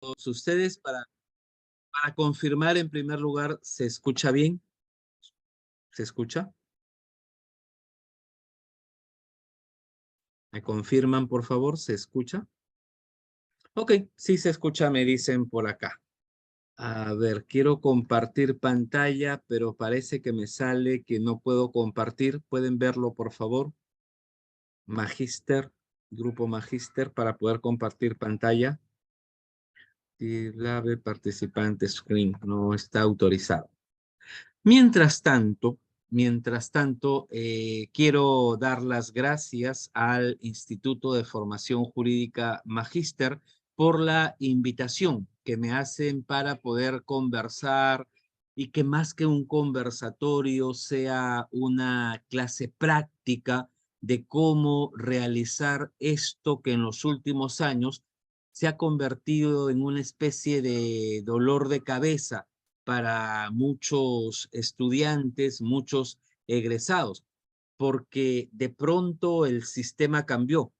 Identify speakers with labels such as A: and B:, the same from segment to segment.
A: todos ustedes para confirmar en primer lugar, ¿se escucha bien? ¿Se escucha? ¿Me confirman, por favor? ¿Se escucha? Ok, sí se escucha, me dicen por acá. A ver, quiero compartir pantalla, pero parece que me sale que no puedo compartir. ¿Pueden verlo, por favor? Magister, grupo Magister, para poder compartir pantalla. Y Lave participante screen no está autorizado. Mientras tanto, quiero dar las gracias al Instituto de Formación Jurídica Magíster por la invitación que me hacen para poder conversar y que más que un conversatorio sea una clase práctica de cómo realizar esto que en los últimos años se ha convertido en una especie de dolor de cabeza para muchos estudiantes, muchos egresados, porque de pronto el sistema cambió,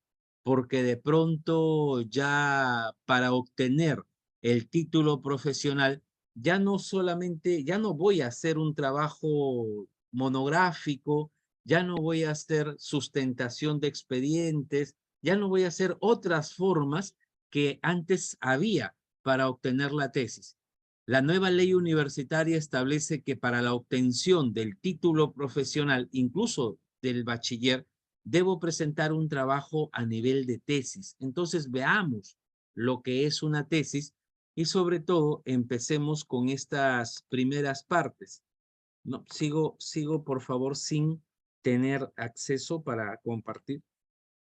A: porque de pronto ya para obtener el título profesional, ya no solamente, ya no voy a hacer un trabajo monográfico, ya no voy a hacer sustentación de expedientes, ya no voy a hacer otras formas que antes había para obtener la tesis. La nueva ley universitaria establece que para la obtención del título profesional, incluso del bachiller, debo presentar un trabajo a nivel de tesis. Entonces veamos lo que es una tesis y sobre todo empecemos con estas primeras partes. No, sigo por favor sin tener acceso para compartir.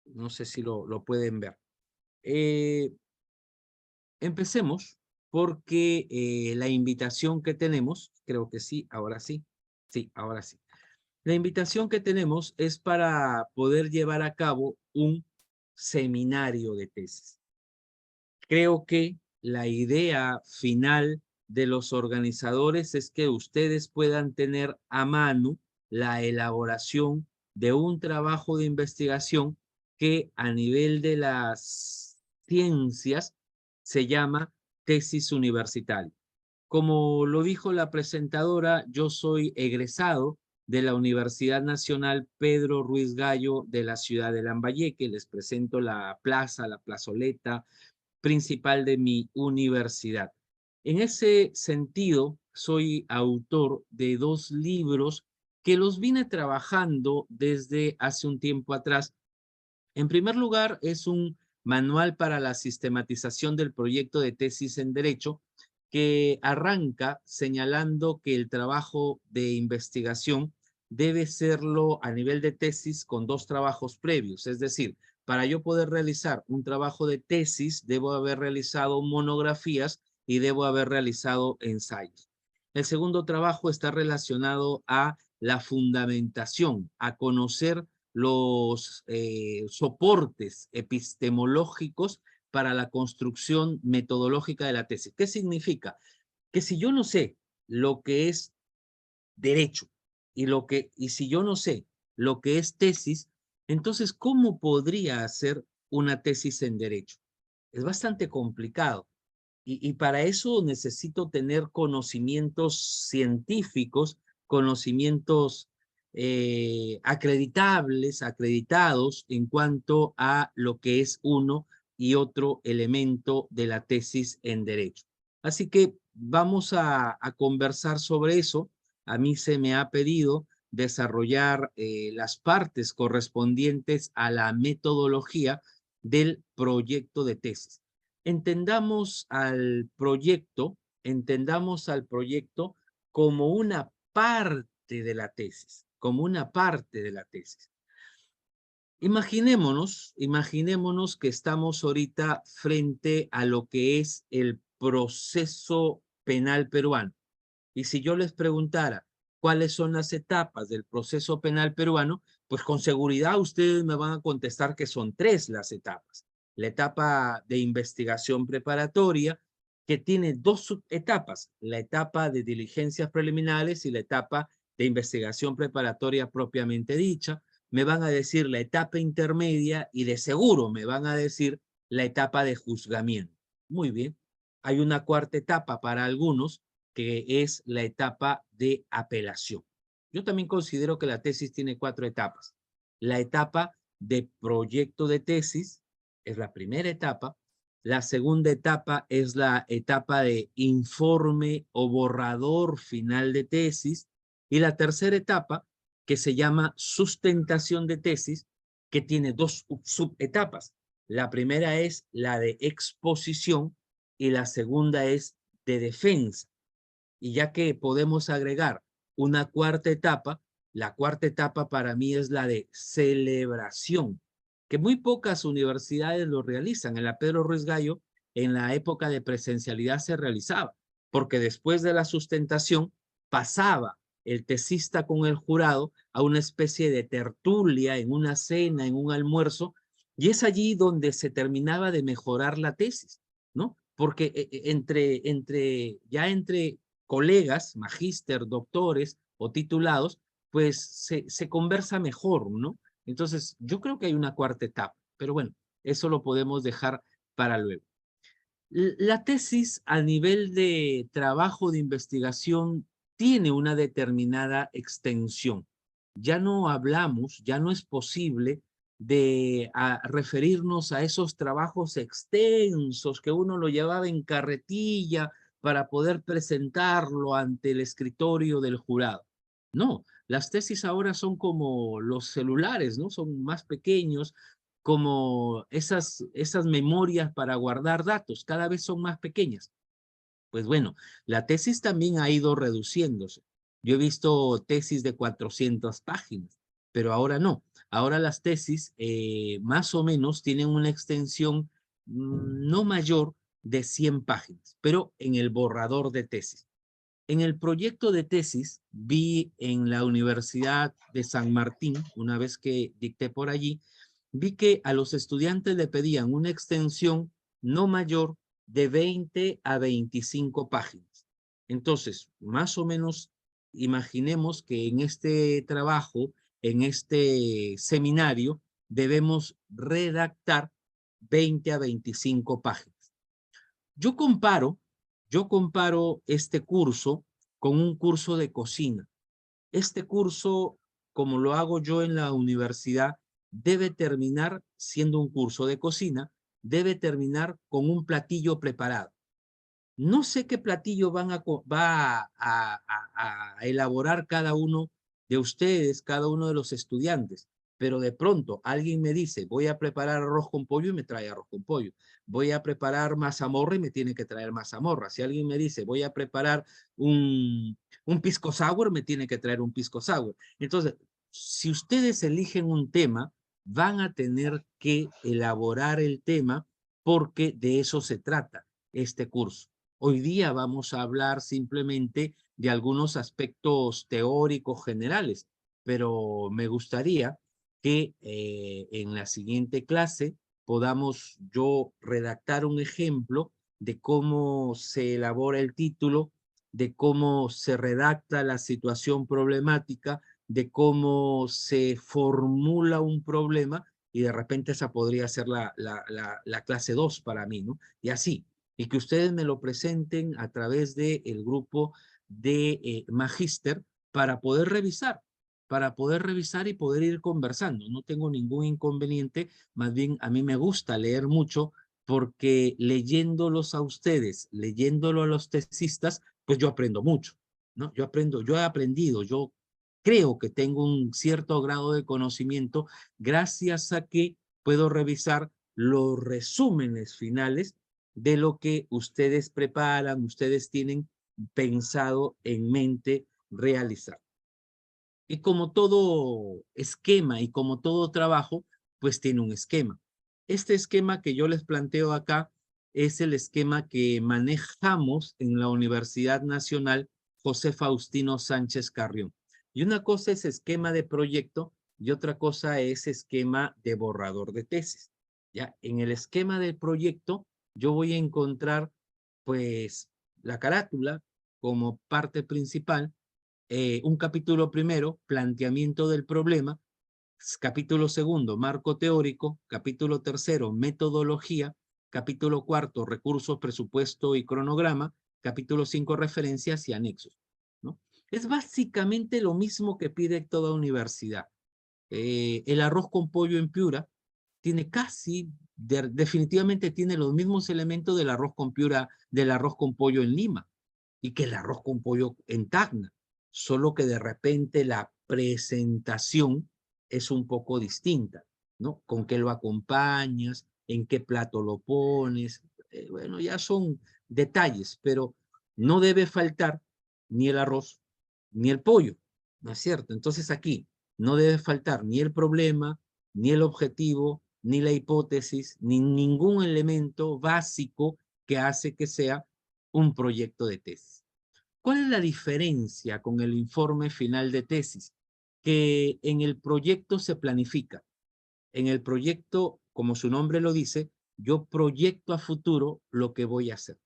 A: No sé si lo pueden ver. Empecemos porque la invitación que tenemos, creo que sí, ahora sí, ahora sí. La invitación que tenemos es para poder llevar a cabo un seminario de tesis. Creo que la idea final de los organizadores es que ustedes puedan tener a mano la elaboración de un trabajo de investigación que a nivel de las ciencias se llama tesis universitaria. Como lo dijo la presentadora, yo soy egresado de la Universidad Nacional Pedro Ruiz Gallo de la ciudad de Lambayeque. Les presento la plaza, la plazoleta principal de mi universidad. En ese sentido, soy autor de 2 libros que los vine trabajando desde hace un tiempo atrás. En primer lugar, es un manual para la sistematización del proyecto de tesis en Derecho que arranca señalando que el trabajo de investigación debe serlo a nivel de tesis con 2 trabajos previos. Es decir, para yo poder realizar un trabajo de tesis, debo haber realizado monografías y debo haber realizado ensayos. El segundo trabajo está relacionado a la fundamentación, a conocer los soportes epistemológicos para la construcción metodológica de la tesis. ¿Qué significa? Que si yo no sé lo que es derecho y si yo no sé lo que es tesis, entonces, ¿cómo podría hacer una tesis en derecho? Es bastante complicado. Y para eso necesito tener conocimientos científicos, conocimientos acreditados en cuanto a lo que es uno y otro elemento de la tesis en derecho. Así que vamos a conversar sobre eso. A mí se me ha pedido desarrollar las partes correspondientes a la metodología del proyecto de tesis. Entendamos al proyecto como una parte de la tesis, como una parte de la tesis. Imaginémonos que estamos ahorita frente a lo que es el proceso penal peruano. Y si yo les preguntara cuáles son las etapas del proceso penal peruano, pues con seguridad ustedes me van a contestar que son 3 las etapas. La etapa de investigación preparatoria, que tiene 2 subetapas, la etapa de diligencias preliminares y la etapa de investigación preparatoria propiamente dicha. Me van a decir la etapa intermedia y de seguro me van a decir la etapa de juzgamiento. Muy bien. Hay una cuarta etapa para algunos, que es la etapa de apelación. Yo también considero que la tesis tiene 4 etapas. La etapa de proyecto de tesis es la primera etapa. La segunda etapa es la etapa de informe o borrador final de tesis. Y la tercera etapa, que se llama sustentación de tesis, que tiene 2 subetapas. La primera es la de exposición y la segunda es de defensa. Y ya que podemos agregar una cuarta etapa, la cuarta etapa para mí es la de celebración, que muy pocas universidades lo realizan. En la Pedro Ruiz Gallo, en la época de presencialidad se realizaba, porque después de la sustentación pasaba el tesista con el jurado a una especie de tertulia, en una cena, en un almuerzo, y es allí donde se terminaba de mejorar la tesis, ¿no? Porque entre colegas, magíster, doctores o titulados, pues se conversa mejor, ¿no? Entonces, yo creo que hay una cuarta etapa, pero bueno, eso lo podemos dejar para luego. La tesis a nivel de trabajo de investigación tiene una determinada extensión. Ya no hablamos, ya no es posible de referirnos a esos trabajos extensos que uno lo llevaba en carretilla para poder presentarlo ante el escritorio del jurado. No, las tesis ahora son como los celulares, ¿no? Son más pequeños, como esas memorias para guardar datos, cada vez son más pequeñas. Pues bueno, la tesis también ha ido reduciéndose. Yo he visto tesis de 400 páginas, pero ahora no. Ahora las tesis más o menos tienen una extensión no mayor de 100 páginas, pero en el borrador de tesis. En el proyecto de tesis vi en la Universidad de San Martín, una vez que dicté por allí, vi que a los estudiantes le pedían una extensión no mayor de 20 a 25 páginas. Entonces, más o menos, imaginemos que en este trabajo, en este seminario, debemos redactar 20 a 25 páginas. Yo comparo, yo comparo este curso con un curso de cocina. Este curso, como lo hago yo en la universidad, debe terminar siendo un curso de cocina, debe terminar con un platillo preparado. No sé qué platillo va a elaborar cada uno de ustedes, cada uno de los estudiantes, pero de pronto alguien me dice, voy a preparar arroz con pollo y me trae arroz con pollo. Voy a preparar mazamorra y me tiene que traer mazamorra. Si alguien me dice, voy a preparar un pisco sour, me tiene que traer un pisco sour. Entonces, si ustedes eligen un tema, van a tener que elaborar el tema porque de eso se trata este curso. Hoy día vamos a hablar simplemente de algunos aspectos teóricos generales, pero me gustaría que en la siguiente clase podamos yo redactar un ejemplo de cómo se elabora el título, de cómo se redacta la situación problemática, de cómo se formula un problema y de repente esa podría ser la clase 2 para mí, ¿no? Y así, y que ustedes me lo presenten a través del grupo de Magíster para poder revisar y poder ir conversando. No tengo ningún inconveniente, más bien a mí me gusta leer mucho porque leyéndolos a ustedes, leyéndolo a los tesistas, pues yo aprendo mucho, ¿no? Yo aprendo, yo he aprendido, yo creo que tengo un cierto grado de conocimiento gracias a que puedo revisar los resúmenes finales de lo que ustedes preparan, ustedes tienen pensado en mente realizar. Y como todo esquema y como todo trabajo, pues tiene un esquema. Este esquema que yo les planteo acá es el esquema que manejamos en la Universidad Nacional José Faustino Sánchez Carrión. Y una cosa es esquema de proyecto y otra cosa es esquema de borrador de tesis. Ya, en el esquema del proyecto yo voy a encontrar pues la carátula como parte principal, un capítulo primero, planteamiento del problema, capítulo segundo, marco teórico, capítulo tercero, metodología, capítulo 4, recursos, presupuesto y cronograma, capítulo 5, referencias y anexos, ¿no? Es básicamente lo mismo que pide toda universidad. El arroz con pollo en Piura tiene definitivamente tiene los mismos elementos del arroz con Piura, del arroz con pollo en Lima y que el arroz con pollo en Tacna, solo que de repente la presentación es un poco distinta, ¿no? ¿Con qué lo acompañas? ¿En qué plato lo pones? Bueno, ya son detalles, pero no debe faltar ni el arroz ni el pollo, ¿no es cierto? Entonces aquí no debe faltar ni el problema, ni el objetivo, ni la hipótesis, ni ningún elemento básico que hace que sea un proyecto de tesis. ¿Cuál es la diferencia con el informe final de tesis? Que en el proyecto se planifica. En el proyecto, como su nombre lo dice, yo proyecto a futuro lo que voy a hacer.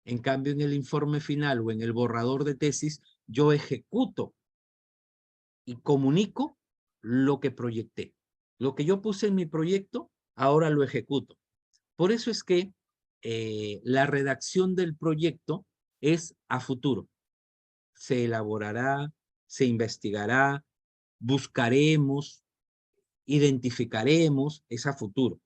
A: En cambio, en el informe final o en el borrador de tesis, yo ejecuto y comunico lo que proyecté. Lo que yo puse en mi proyecto, ahora lo ejecuto. Por eso es que la redacción del proyecto es a futuro. Se elaborará, se investigará, buscaremos, identificaremos, es a futuro.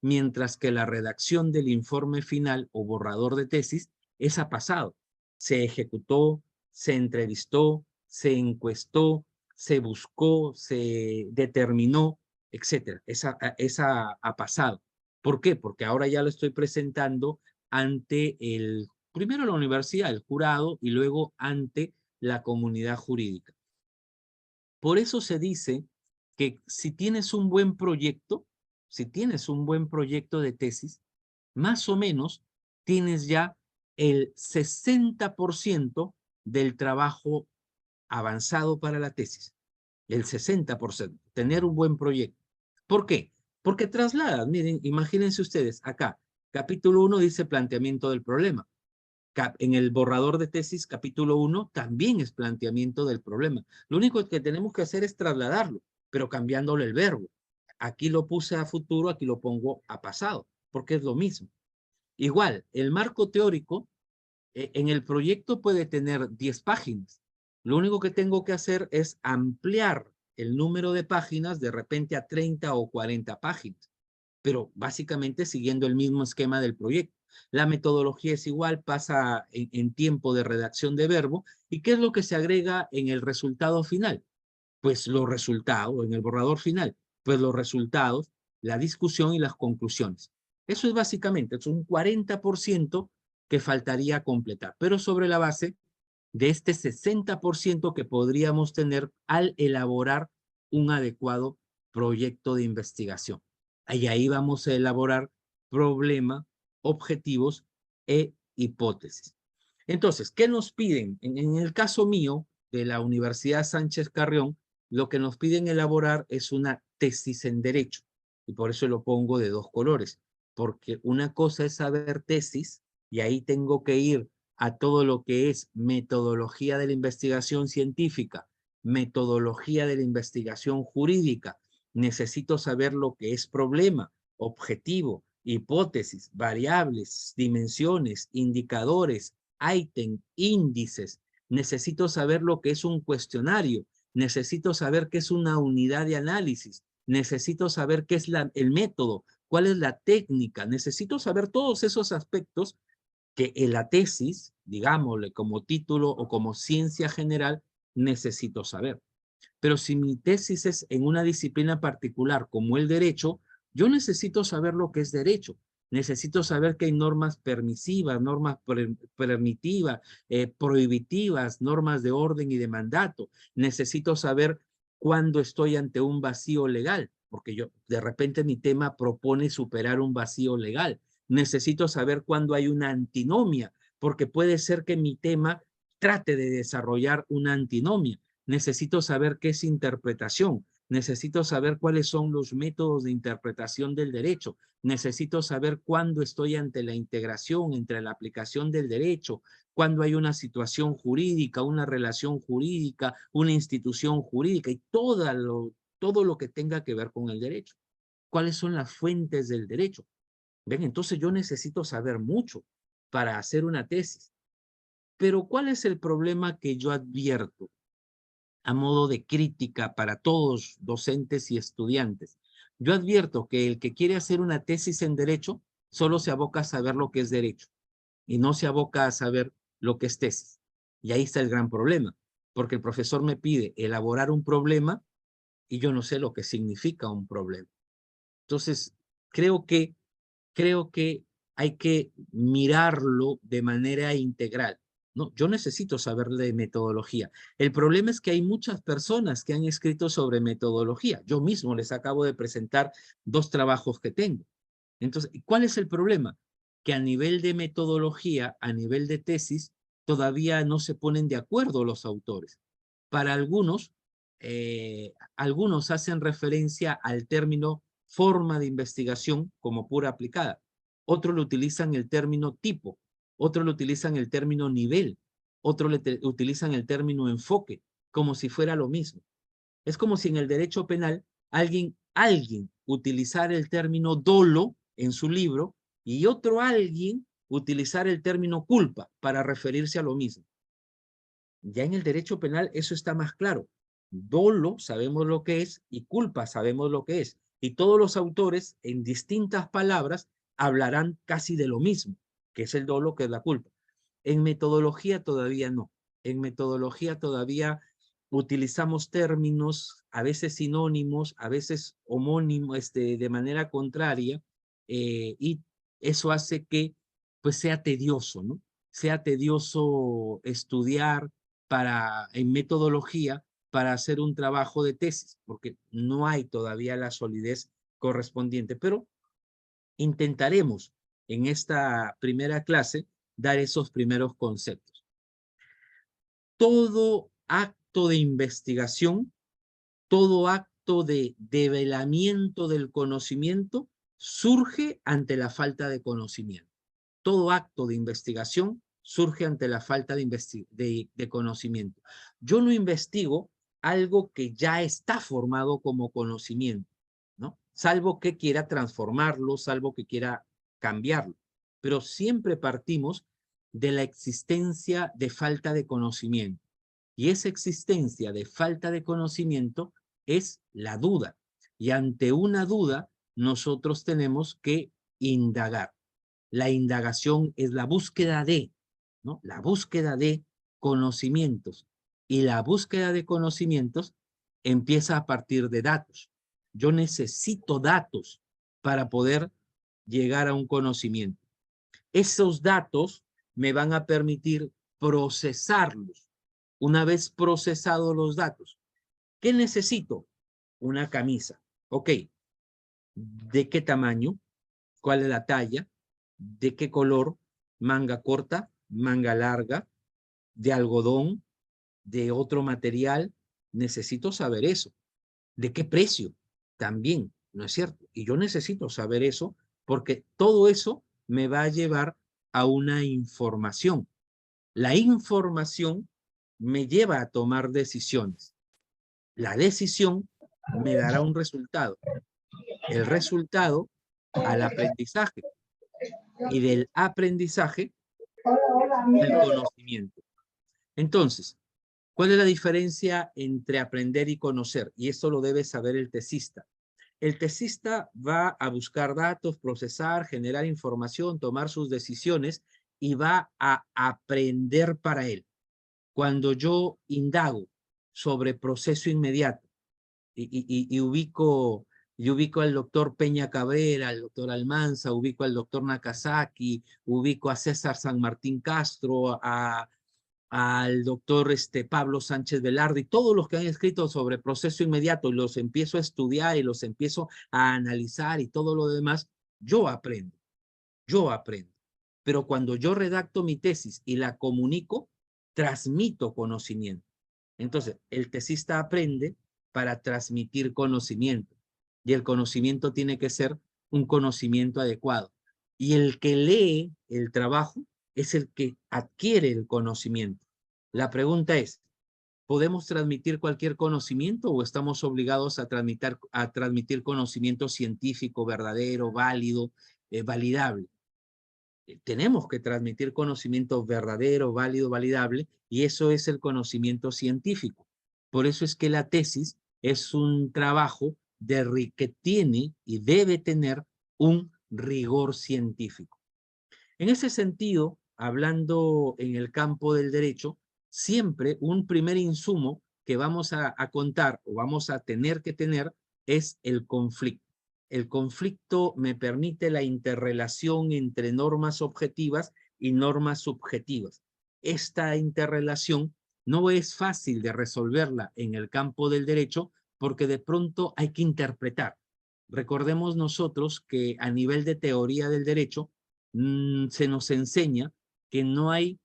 A: Mientras que la redacción del informe final o borrador de tesis es a pasado. Se ejecutó, se entrevistó, se encuestó, se buscó, se determinó, etcétera. Esa a pasado. ¿Por qué? Porque ahora ya lo estoy presentando ante primero la universidad, el jurado, y luego ante la comunidad jurídica. Por eso se dice que si tienes un buen proyecto, si tienes un buen proyecto de tesis, más o menos tienes ya el 60% del trabajo avanzado para la tesis. El 60%, tener un buen proyecto. ¿Por qué? Porque trasladas, miren, imagínense ustedes, acá, capítulo 1 dice planteamiento del problema. En el borrador de tesis, capítulo 1, también es planteamiento del problema. Lo único que tenemos que hacer es trasladarlo, pero cambiándole el verbo. Aquí lo puse a futuro, aquí lo pongo a pasado, porque es lo mismo. Igual, el marco teórico en el proyecto puede tener 10 páginas. Lo único que tengo que hacer es ampliar el número de páginas de repente a 30 o 40 páginas, pero básicamente siguiendo el mismo esquema del proyecto. La metodología es igual, pasa en tiempo de redacción de verbo. ¿Y qué es lo que se agrega en el resultado final? Pues los resultados, en el borrador final, pues los resultados, la discusión y las conclusiones. Eso es básicamente, es un 40% que faltaría completar, pero sobre la base de este 60% que podríamos tener al elaborar un adecuado proyecto de investigación. Y ahí vamos a elaborar problema, objetivos e hipótesis. Entonces, ¿qué nos piden? En el caso mío de la Universidad Sánchez Carrión, lo que nos piden elaborar es una tesis en derecho. Y por eso lo pongo de dos colores. Porque una cosa es saber tesis, y ahí tengo que ir a todo lo que es metodología de la investigación científica, metodología de la investigación jurídica. Necesito saber lo que es problema, objetivo, hipótesis, variables, dimensiones, indicadores, ítem, índices. Necesito saber lo que es un cuestionario. Necesito saber qué es una unidad de análisis. Necesito saber qué es el método, cuál es la técnica. Necesito saber todos esos aspectos que en la tesis, digámosle como título o como ciencia general, necesito saber. Pero si mi tesis es en una disciplina particular como el derecho, yo necesito saber lo que es derecho. Necesito saber que hay normas permisivas, normas permitivas, prohibitivas, normas de orden y de mandato. Necesito saber cuándo estoy ante un vacío legal, porque yo de repente mi tema propone superar un vacío legal. Necesito saber cuándo hay una antinomia, porque puede ser que mi tema trate de desarrollar una antinomia. Necesito saber qué es interpretación. Necesito saber cuáles son los métodos de interpretación del derecho. Necesito saber cuándo estoy ante la integración entre la aplicación del derecho, cuándo hay una situación jurídica, una relación jurídica, una institución jurídica y todo lo que tenga que ver con el derecho. ¿Cuáles son las fuentes del derecho? ¿Ven? Entonces yo necesito saber mucho para hacer una tesis. Pero ¿cuál es el problema que yo advierto a modo de crítica para todos docentes y estudiantes? Yo advierto que el que quiere hacer una tesis en derecho solo se aboca a saber lo que es derecho y no se aboca a saber lo que es tesis. Y ahí está el gran problema, porque el profesor me pide elaborar un problema y yo no sé lo que significa un problema. Entonces, creo que hay que mirarlo de manera integral, ¿no? Yo necesito saber de metodología. El problema es que hay muchas personas que han escrito sobre metodología. Yo mismo les acabo de presentar 2 trabajos que tengo. Entonces, ¿cuál es el problema? Que a nivel de metodología, a nivel de tesis, todavía no se ponen de acuerdo los autores. Para algunos, algunos hacen referencia al término forma de investigación como pura aplicada. Otros le utilizan el término tipo, otros le utilizan el término nivel, otros utilizan el término enfoque, como si fuera lo mismo. Es como si en el derecho penal alguien utilizara el término dolo en su libro y otro alguien utilizara el término culpa para referirse a lo mismo. Ya en el derecho penal eso está más claro. Dolo sabemos lo que es y culpa sabemos lo que es. Y todos los autores en distintas palabras hablarán casi de lo mismo, que es el dolo, que es la culpa. En metodología todavía no. En metodología todavía utilizamos términos, a veces sinónimos, a veces homónimos, de manera contraria, y eso hace que pues sea tedioso, ¿no? Sea tedioso estudiar en metodología para hacer un trabajo de tesis, porque no hay todavía la solidez correspondiente, pero intentaremos en esta primera clase dar esos primeros conceptos. Todo acto de investigación, todo acto de develamiento del conocimiento surge ante la falta de conocimiento. Todo acto de investigación surge ante la falta de conocimiento. Yo no investigo algo que ya está formado como conocimiento, ¿no? Salvo que quiera transformarlo, salvo que quiera cambiarlo. Pero siempre partimos de la existencia de falta de conocimiento. Y esa existencia de falta de conocimiento es la duda. Y ante una duda, nosotros tenemos que indagar. La indagación es la búsqueda de, ¿no? La búsqueda de conocimientos. Y la búsqueda de conocimientos empieza a partir de datos. Yo necesito datos para poder llegar a un conocimiento. Esos datos me van a permitir procesarlos. Una vez procesados los datos, ¿qué necesito? Una camisa. Ok, ¿de qué tamaño? ¿Cuál es la talla? ¿De qué color? Manga corta, manga larga, de algodón, de otro material. Necesito saber eso. ¿De qué precio? También, ¿no es cierto? Y yo necesito saber eso porque todo eso me va a llevar a una información. La información me lleva a tomar decisiones. La decisión me dará un resultado. El resultado al aprendizaje. Y del aprendizaje, el conocimiento. Entonces, ¿cuál es la diferencia entre aprender y conocer? Y esto lo debe saber el tesista. El tesista va a buscar datos, procesar, generar información, tomar sus decisiones y va a aprender para él. Cuando yo indago sobre proceso inmediato y ubico al doctor Peña Cabrera, al doctor Almanza, ubico al doctor Nakazaki, ubico a César San Martín Castro, al doctor Pablo Sánchez Velarde, todos los que han escrito sobre proceso inmediato, y los empiezo a estudiar y los empiezo a analizar y todo lo demás, yo aprendo. Pero cuando yo redacto mi tesis y la comunico, transmito conocimiento. Entonces, el tesista aprende para transmitir conocimiento y el conocimiento tiene que ser un conocimiento adecuado. Y el que lee el trabajo es el que adquiere el conocimiento. La pregunta es, ¿podemos transmitir cualquier conocimiento o estamos obligados a transmitir conocimiento científico, verdadero, válido, validable. Tenemos que transmitir conocimiento verdadero, válido, validable, y eso es el conocimiento científico. Por eso es que la tesis es un trabajo que tiene y debe tener un rigor científico. En ese sentido, hablando en el campo del derecho, siempre un primer insumo que vamos a contar o vamos a tener que tener es el conflicto. El conflicto me permite la interrelación entre normas objetivas y normas subjetivas. Esta interrelación no es fácil de resolverla en el campo del derecho porque de pronto hay que interpretar. Recordemos nosotros que a nivel de teoría del derecho se nos enseña que no hay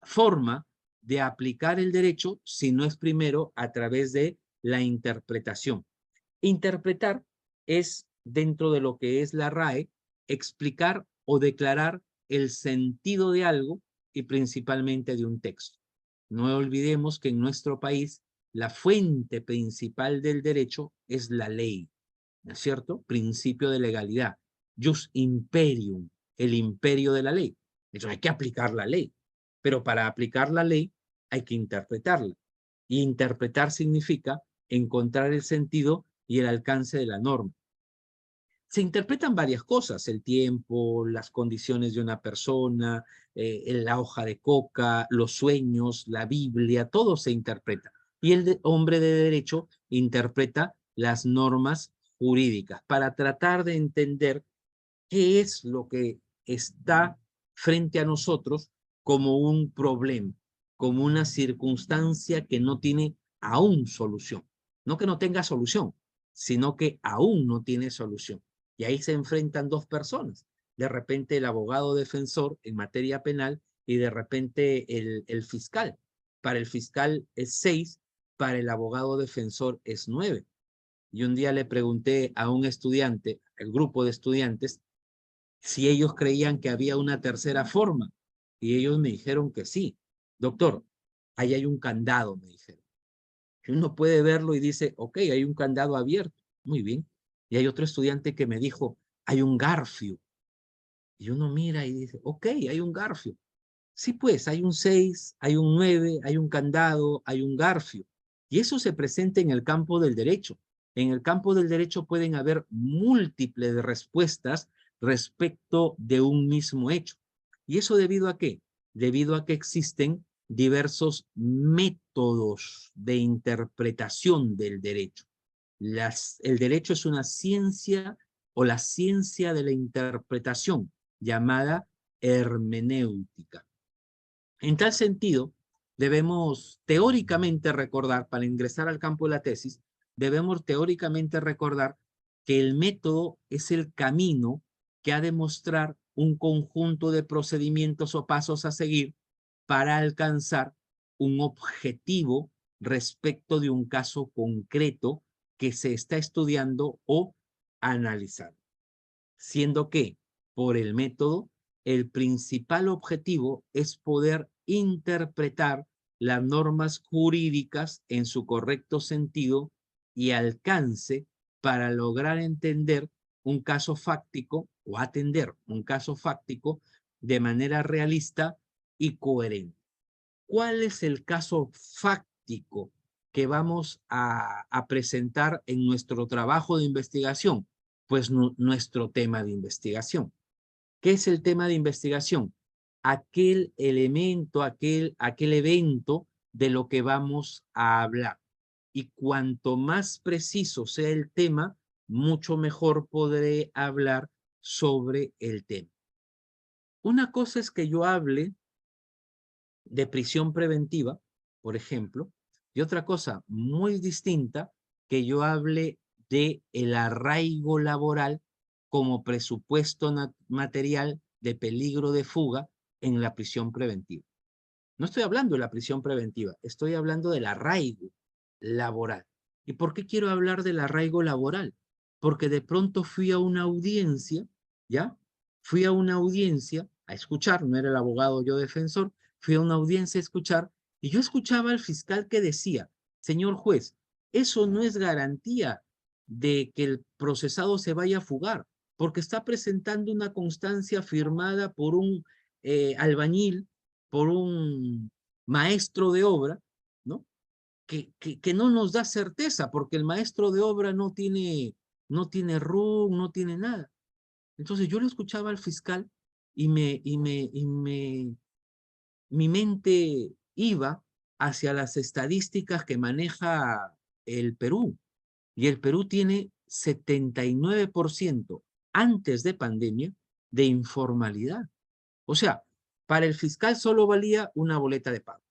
A: forma de aplicar el derecho si no es primero a través de la interpretación. Interpretar es, dentro de lo que es la RAE, explicar o declarar el sentido de algo y principalmente de un texto. No olvidemos que en nuestro país la fuente principal del derecho es la ley, ¿no es cierto? Principio de legalidad. Jus imperium, el imperio de la ley. Entonces hay que aplicar la ley. Pero para aplicar la ley hay que interpretarla. Y interpretar significa encontrar el sentido y el alcance de la norma. Se interpretan varias cosas, el tiempo, las condiciones de una persona, la hoja de coca, los sueños, la Biblia, todo se interpreta. Y el hombre de derecho interpreta las normas jurídicas para tratar de entender qué es lo que está frente a nosotros como un problema, como una circunstancia que no tiene aún solución. No que no tenga solución, sino que aún no tiene solución. Y ahí se enfrentan dos personas. De repente el abogado defensor en materia penal y de repente el fiscal. Para el fiscal es 6, para el abogado defensor es 9. Y un día le pregunté a un estudiante, al grupo de estudiantes, si ellos creían que había una tercera forma. Y ellos me dijeron que sí. Doctor, ahí hay un candado, me dijeron. Y uno puede verlo y dice, ok, hay un candado abierto. Muy bien. Y hay otro estudiante que me dijo, hay un garfio. Y uno mira y dice, ok, hay un garfio. Sí, pues, hay un 6, hay un 9, hay un candado, hay un garfio. Y eso se presenta en el campo del derecho. En el campo del derecho pueden haber múltiples respuestas respecto de un mismo hecho. ¿Y eso debido a qué? Debido a que existen diversos métodos de interpretación del derecho. El derecho es una ciencia o la ciencia de la interpretación llamada hermenéutica. En tal sentido, debemos teóricamente recordar, para ingresar al campo de la tesis, debemos teóricamente recordar que el método es el camino que ha de mostrar un conjunto de procedimientos o pasos a seguir para alcanzar un objetivo respecto de un caso concreto que se está estudiando o analizando. Siendo que, por el método, el principal objetivo es poder interpretar las normas jurídicas en su correcto sentido y alcance para lograr entender un caso fáctico o atender un caso fáctico de manera realista y coherente. ¿Cuál es el caso fáctico que vamos a presentar en nuestro trabajo de investigación? Pues nuestro tema de investigación. ¿Qué es el tema de investigación? Aquel elemento, aquel evento de lo que vamos a hablar. Y cuanto más preciso sea el tema, mucho mejor podré hablar sobre el tema. Una cosa es que yo hable de prisión preventiva, por ejemplo, y otra cosa muy distinta, que yo hable de el arraigo laboral como presupuesto material de peligro de fuga en la prisión preventiva. No estoy hablando de la prisión preventiva, estoy hablando del arraigo laboral. ¿Y por qué quiero hablar del arraigo laboral? Porque de pronto fui a una audiencia, ¿ya? Fui a una audiencia a escuchar, no era el abogado yo defensor, fui a una audiencia a escuchar y yo escuchaba al fiscal que decía, señor juez, eso no es garantía de que el procesado se vaya a fugar, porque está presentando una constancia firmada por un albañil, por un maestro de obra, ¿no? Que no nos da certeza, porque el maestro de obra no tiene RUC, no tiene nada. Entonces yo le escuchaba al fiscal y mi mente iba hacia las estadísticas que maneja el Perú. Y el Perú tiene 79% antes de pandemia de informalidad. O sea, para el fiscal solo valía una boleta de pago,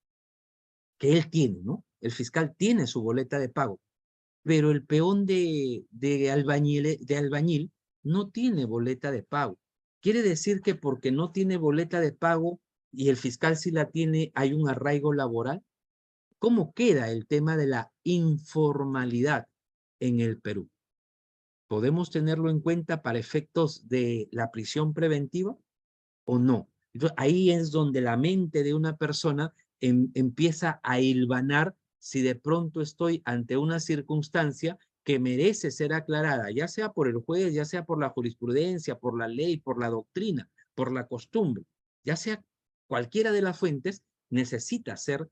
A: que él tiene, ¿no? El fiscal tiene su boleta de pago, pero el peón de albañil no tiene boleta de pago. Quiere decir que porque no tiene boleta de pago y el fiscal sí la tiene, hay un arraigo laboral. ¿Cómo queda el tema de la informalidad en el Perú? ¿Podemos tenerlo en cuenta para efectos de la prisión preventiva o no? Entonces, ahí es donde la mente de una persona empieza a hilvanar si de pronto estoy ante una circunstancia que merece ser aclarada, ya sea por el juez, ya sea por la jurisprudencia, por la ley, por la doctrina, por la costumbre, ya sea cualquiera de las fuentes, necesita ser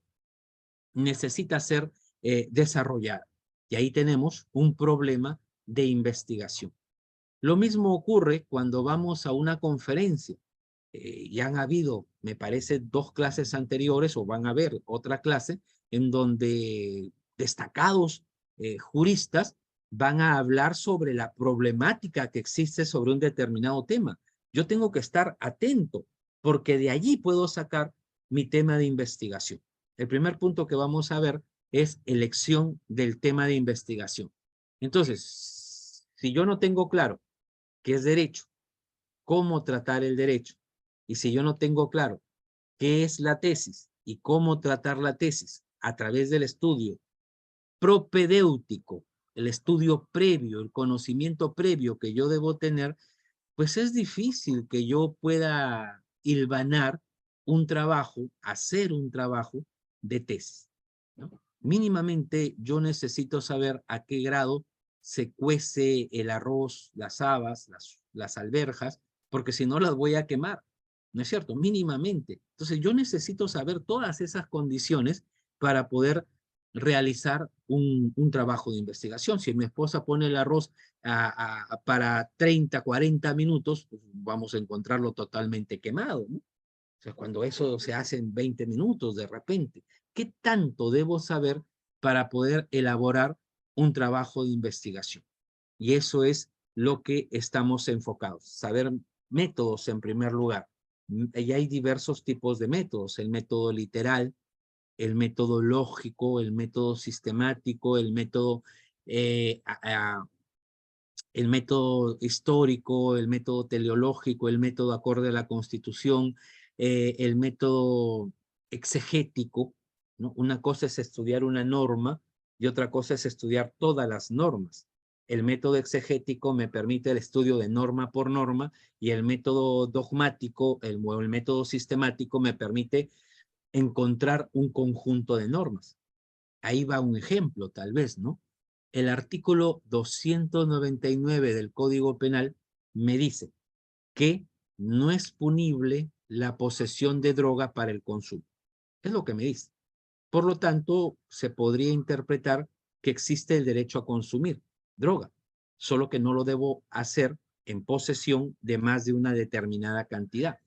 A: desarrollada. Y ahí tenemos un problema de investigación. Lo mismo ocurre cuando vamos a una conferencia. Ya han habido, me parece, 2 clases anteriores o van a haber otra clase en donde destacados juristas van a hablar sobre la problemática que existe sobre un determinado tema. Yo tengo que estar atento porque de allí puedo sacar mi tema de investigación. El primer punto que vamos a ver es elección del tema de investigación. Entonces, si yo no tengo claro qué es derecho, cómo tratar el derecho, y si yo no tengo claro qué es la tesis y cómo tratar la tesis a través del estudio propedéutico, el estudio previo, el conocimiento previo que yo debo tener, pues es difícil que yo pueda hilvanar un trabajo, hacer un trabajo de tesis, ¿no? Mínimamente yo necesito saber a qué grado se cuece el arroz, las habas, las alberjas, porque si no las voy a quemar, ¿no es cierto? Mínimamente. Entonces yo necesito saber todas esas condiciones para poder realizar un trabajo de investigación. Si mi esposa pone el arroz para 30, 40 minutos, pues vamos a encontrarlo totalmente quemado, ¿no? O sea, cuando eso se hace en 20 minutos de repente, ¿qué tanto debo saber para poder elaborar un trabajo de investigación? Y eso es lo que estamos enfocados, saber métodos en primer lugar. Y hay diversos tipos de métodos, el método literal, el método lógico, el método sistemático, eh, a, el método histórico, el método teleológico, el método acorde a la Constitución, el método exegético, ¿no? Una cosa es estudiar una norma y otra cosa es estudiar todas las normas. El método exegético me permite el estudio de norma por norma y el método dogmático, el método sistemático me permite encontrar un conjunto de normas. Ahí va un ejemplo, tal vez, ¿no? El artículo 299 del Código Penal me dice que no es punible la posesión de droga para el consumo. Es lo que me dice. Por lo tanto, se podría interpretar que existe el derecho a consumir droga, solo que no lo debo hacer en posesión de más de una determinada cantidad.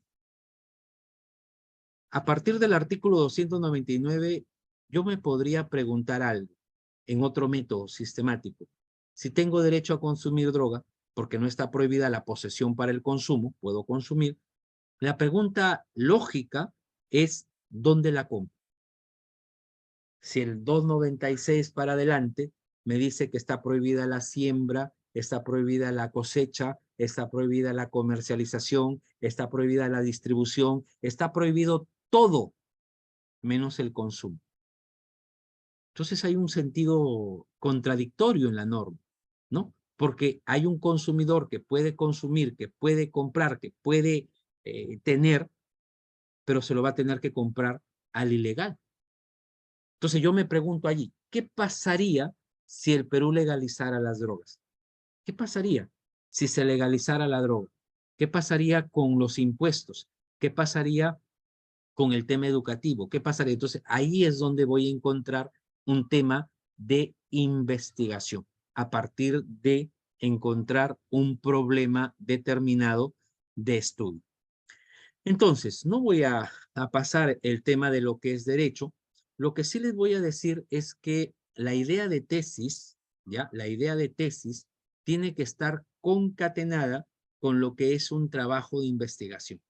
A: A partir del artículo 299, yo me podría preguntar algo en otro método sistemático. Si tengo derecho a consumir droga, porque no está prohibida la posesión para el consumo, puedo consumir. La pregunta lógica es, ¿dónde la compro? Si el 296 para adelante me dice que está prohibida la siembra, está prohibida la cosecha, está prohibida la comercialización, está prohibida la distribución, está prohibido todo menos el consumo. Entonces hay un sentido contradictorio en la norma, ¿no? Porque hay un consumidor que puede consumir, que puede comprar, que puede tener, pero se lo va a tener que comprar al ilegal. Entonces yo me pregunto allí, ¿qué pasaría si el Perú legalizara las drogas? ¿Qué pasaría si se legalizara la droga? ¿Qué pasaría con los impuestos? ¿Qué pasaría con el tema educativo? ¿Qué pasaría? Entonces, ahí es donde voy a encontrar un tema de investigación, a partir de encontrar un problema determinado de estudio. Entonces, no voy a pasar el tema de lo que es derecho. Lo que sí les voy a decir es que la idea de tesis, ¿ya? La idea de tesis tiene que estar concatenada con lo que es un trabajo de investigación.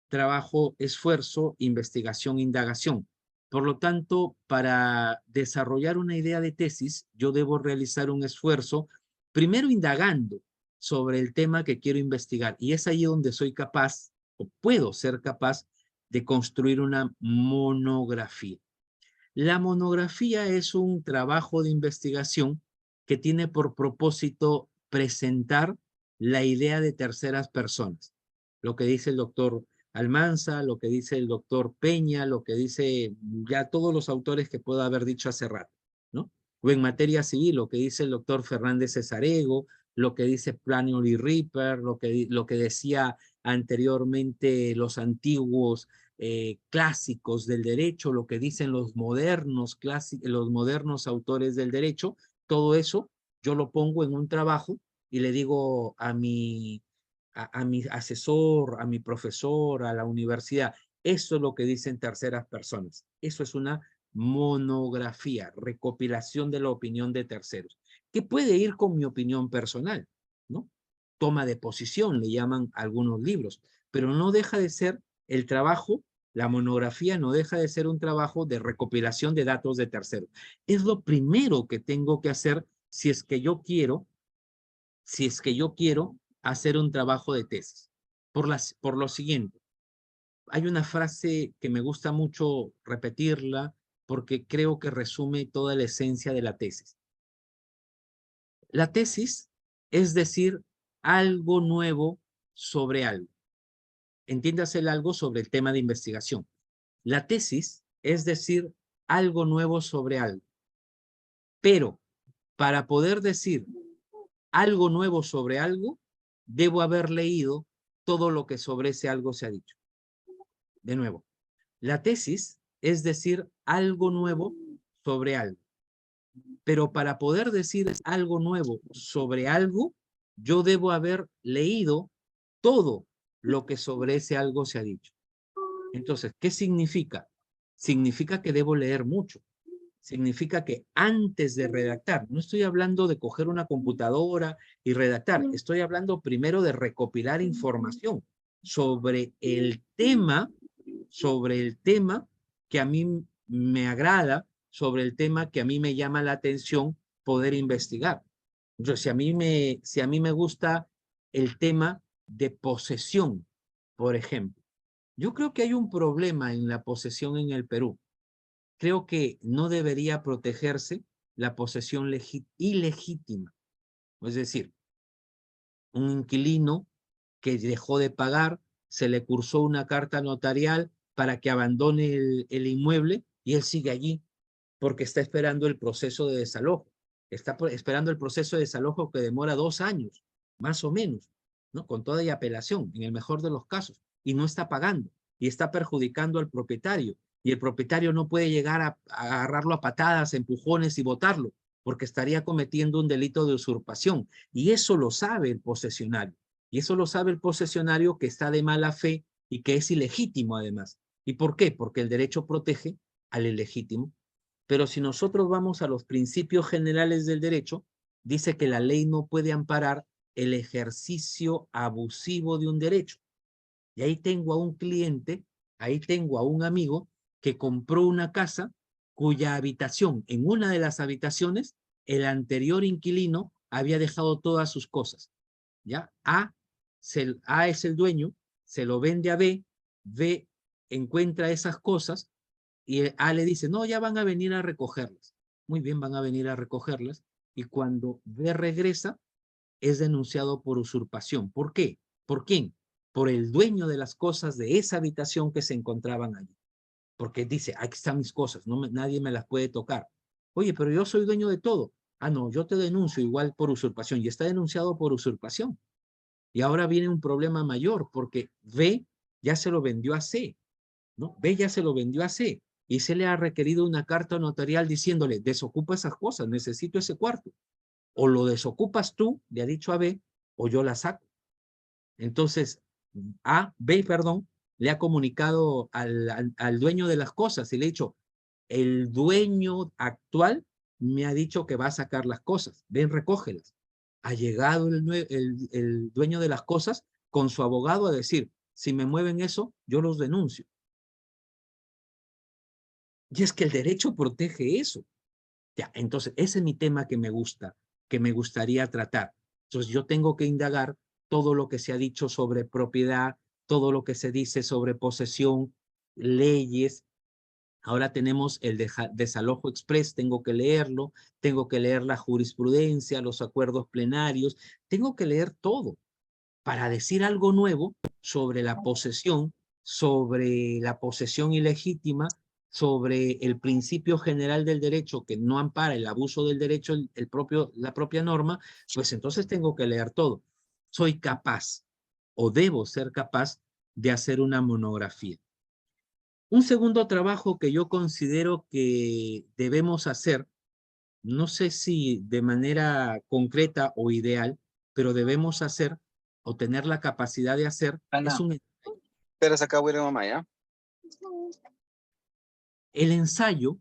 A: Trabajo, esfuerzo, investigación, indagación. Por lo tanto, para desarrollar una idea de tesis, yo debo realizar un esfuerzo, primero indagando sobre el tema que quiero investigar. Y es ahí donde soy capaz, o puedo ser capaz, de construir una monografía. La monografía es un trabajo de investigación que tiene por propósito presentar la idea de terceras personas. Lo que dice el doctor Almanza, lo que dice el doctor Peña, lo que dice ya todos los autores que puedo haber dicho hace rato, ¿no? O en materia civil, lo que dice el doctor Fernández Cesarego, lo que dice Planiol y Ripper, lo que decía anteriormente los antiguos clásicos del derecho, lo que dicen los modernos autores del derecho, todo eso yo lo pongo en un trabajo y le digo a mi asesor, a mi profesor, a la universidad, eso es lo que dicen terceras personas. Eso es una monografía, recopilación de la opinión de terceros, que puede ir con mi opinión personal, ¿no? Toma de posición, le llaman algunos libros, pero no deja de ser el trabajo, la monografía no deja de ser un trabajo de recopilación de datos de terceros. Es lo primero que tengo que hacer si es que yo quiero hacer un trabajo de tesis. Por lo siguiente, hay una frase que me gusta mucho repetirla porque creo que resume toda la esencia de la tesis. La tesis es decir algo nuevo sobre algo. Entiéndase el algo sobre el tema de investigación. La tesis es decir algo nuevo sobre algo. Pero para poder decir algo nuevo sobre algo, debo haber leído todo lo que sobre ese algo se ha dicho. De nuevo, la tesis es decir algo nuevo sobre algo. Pero para poder decir algo nuevo sobre algo, yo debo haber leído todo lo que sobre ese algo se ha dicho. Entonces, ¿qué significa? Significa que debo leer mucho. Significa que antes de redactar, no estoy hablando de coger una computadora y redactar, estoy hablando primero de recopilar información sobre el tema que a mí me agrada, sobre el tema que a mí me llama la atención poder investigar. Entonces, si a mí me gusta el tema de posesión, por ejemplo, yo creo que hay un problema en la posesión en el Perú. Creo que no debería protegerse la posesión ilegítima. Es decir, un inquilino que dejó de pagar, se le cursó una carta notarial para que abandone el inmueble y él sigue allí porque está esperando el proceso de desalojo. Está esperando el proceso de desalojo que demora 2 años, más o menos, ¿no? Con toda apelación, en el mejor de los casos, y no está pagando, y está perjudicando al propietario, y el propietario no puede llegar a agarrarlo a patadas, empujones y botarlo, porque estaría cometiendo un delito de usurpación, y eso lo sabe el posesionario, y eso lo sabe el posesionario que está de mala fe y que es ilegítimo además. ¿Y por qué? Porque el derecho protege al ilegítimo. Pero si nosotros vamos a los principios generales del derecho, dice que la ley no puede amparar el ejercicio abusivo de un derecho. Y ahí tengo a un cliente, ahí tengo a un amigo que compró una casa cuya habitación, en una de las habitaciones, el anterior inquilino había dejado todas sus cosas. ¿Ya? A es el dueño, se lo vende a B, B encuentra esas cosas y A le dice, no, ya van a venir a recogerlas. Muy bien, van a venir a recogerlas. Y cuando B regresa, es denunciado por usurpación. ¿Por qué? ¿Por quién? Por el dueño de las cosas de esa habitación que se encontraban allí. Porque dice, aquí están mis cosas, nadie me las puede tocar. Oye, pero yo soy dueño de todo. Ah, no, yo te denuncio igual por usurpación. Y está denunciado por usurpación. Y ahora viene un problema mayor, porque B ya se lo vendió a C, ¿no? B ya se lo vendió a C, y C le ha requerido una carta notarial diciéndole, desocupa esas cosas, necesito ese cuarto. O lo desocupas tú, le ha dicho a B, o yo la saco. Entonces, B, perdón, le ha comunicado al dueño de las cosas y le ha dicho, el dueño actual me ha dicho que va a sacar las cosas, ven, recógelas. Ha llegado el dueño de las cosas con su abogado a decir, si me mueven eso, yo los denuncio. Y es que el derecho protege eso. Ya, entonces, ese es mi tema que me gusta, que me gustaría tratar. Entonces, yo tengo que indagar todo lo que se ha dicho sobre propiedad, todo lo que se dice sobre posesión, leyes. Ahora tenemos el desalojo express, tengo que leerlo, tengo que leer la jurisprudencia, los acuerdos plenarios, tengo que leer todo para decir algo nuevo sobre la posesión ilegítima, sobre el principio general del derecho que no ampara el abuso del derecho, la propia norma, pues entonces tengo que leer todo. Soy capaz o debo ser capaz de hacer una monografía. Un segundo trabajo que yo considero que debemos hacer, no sé si de manera concreta o ideal, pero debemos hacer o tener la capacidad de hacer, es
B: Ana,
A: un
B: espera, acá voy a ir a mamá, ¿ya?
A: el ensayo,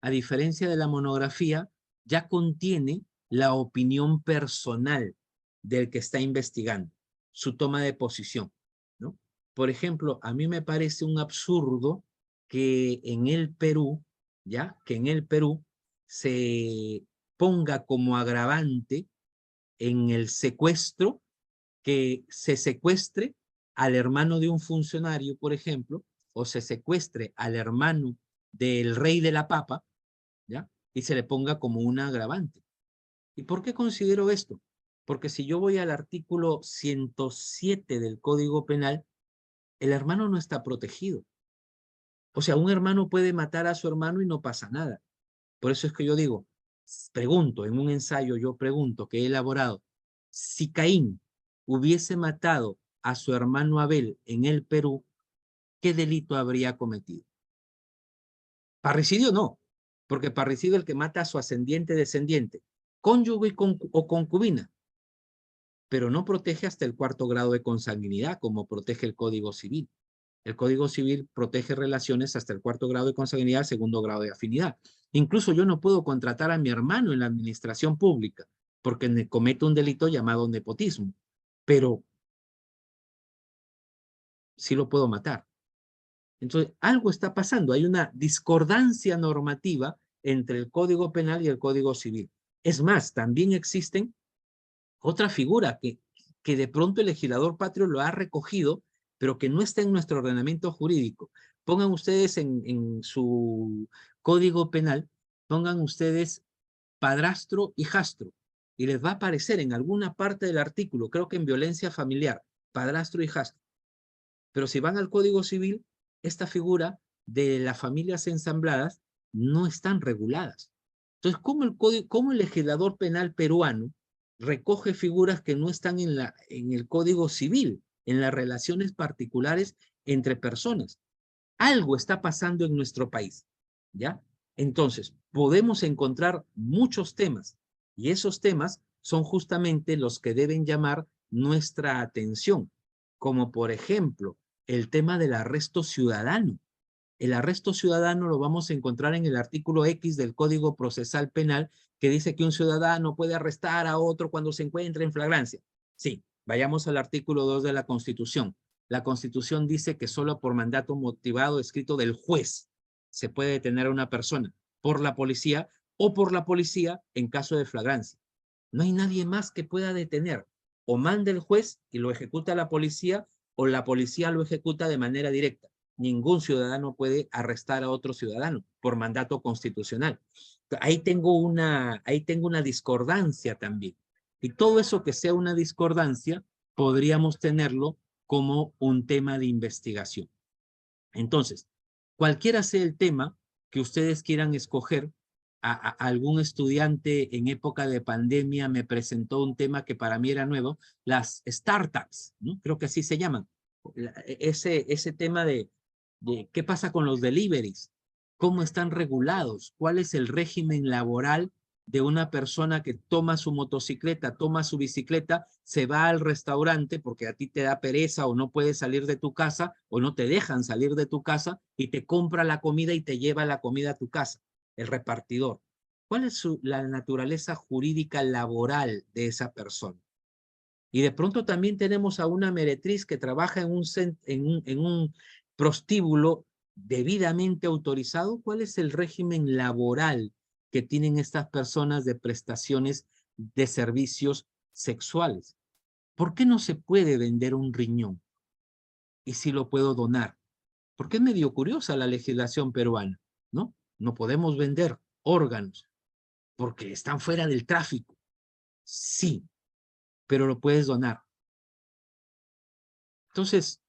A: a diferencia de la monografía, ya contiene la opinión personal del que está investigando, su toma de posición, ¿no? Por ejemplo, a mí me parece un absurdo que en el Perú, ¿ya? Que en el Perú se ponga como agravante en el secuestro que se secuestre al hermano de un funcionario, por ejemplo, o se secuestre al hermano del rey de la papa, ¿ya? Y se le ponga como un agravante. ¿Y por qué considero esto? Porque si yo voy al artículo 107 del Código Penal, el hermano no está protegido. O sea, un hermano puede matar a su hermano y no pasa nada. Por eso es que yo digo, pregunto, en un ensayo yo pregunto que he elaborado, si Caín hubiese matado a su hermano Abel en el Perú, ¿qué delito habría cometido? Parricidio no, porque parricidio es el que mata a su ascendiente descendiente, cónyuge o concubina, pero no protege hasta el 4.º grado de consanguinidad, como protege el Código Civil. El Código Civil protege relaciones hasta el 4.º grado de consanguinidad, 2.º grado de afinidad. Incluso yo no puedo contratar a mi hermano en la administración pública porque comete un delito llamado nepotismo, pero sí lo puedo matar. Entonces, algo está pasando. Hay una discordancia normativa entre el Código Penal y el Código Civil. Es más, también existen otra figura que de pronto el legislador patrio lo ha recogido, pero que no está en nuestro ordenamiento jurídico. Pongan ustedes en su Código Penal, pongan ustedes padrastro, hijastro, y les va a aparecer en alguna parte del artículo, creo que en violencia familiar, padrastro, hijastro. Pero si van al Código Civil, esta figura de las familias ensambladas no están reguladas. Entonces, ¿cómo el legislador penal peruano recoge figuras que no están en el Código Civil, en las relaciones particulares entre personas? Algo está pasando en nuestro país, ¿ya? Entonces, podemos encontrar muchos temas y esos temas son justamente los que deben llamar nuestra atención, como por ejemplo el tema del arresto ciudadano. El arresto ciudadano lo vamos a encontrar en el artículo X del Código Procesal Penal, que dice que un ciudadano puede arrestar a otro cuando se encuentre en flagrancia. Sí, vayamos al artículo 2 de la Constitución. La Constitución dice que solo por mandato motivado escrito del juez se puede detener a una persona por la policía o por la policía en caso de flagrancia. No hay nadie más que pueda detener. O manda el juez y lo ejecuta la policía o la policía lo ejecuta de manera directa. Ningún ciudadano puede arrestar a otro ciudadano por mandato constitucional. Ahí tengo una discordancia también. Y todo eso que sea una discordancia, podríamos tenerlo como un tema de investigación. Entonces, cualquiera sea el tema que ustedes quieran escoger, algún estudiante en época de pandemia me presentó un tema que para mí era nuevo, las startups, ¿no? Creo que así se llaman. Ese tema de qué pasa con los deliveries, cómo están regulados, cuál es el régimen laboral de una persona que toma su motocicleta, toma su bicicleta, se va al restaurante porque a ti te da pereza o no puedes salir de tu casa o no te dejan salir de tu casa y te compra la comida y te lleva la comida a tu casa, el repartidor. ¿Cuál es la naturaleza jurídica laboral de esa persona? Y de pronto también tenemos a una meretriz que trabaja en un prostíbulo debidamente autorizado. ¿Cuál es el régimen laboral que tienen estas personas de prestaciones de servicios sexuales? ¿Por qué no se puede vender un riñón? Y si lo puedo donar. Porque es medio curiosa la legislación peruana, ¿no? No podemos vender órganos porque están fuera del tráfico. Sí, pero lo puedes donar. Entonces,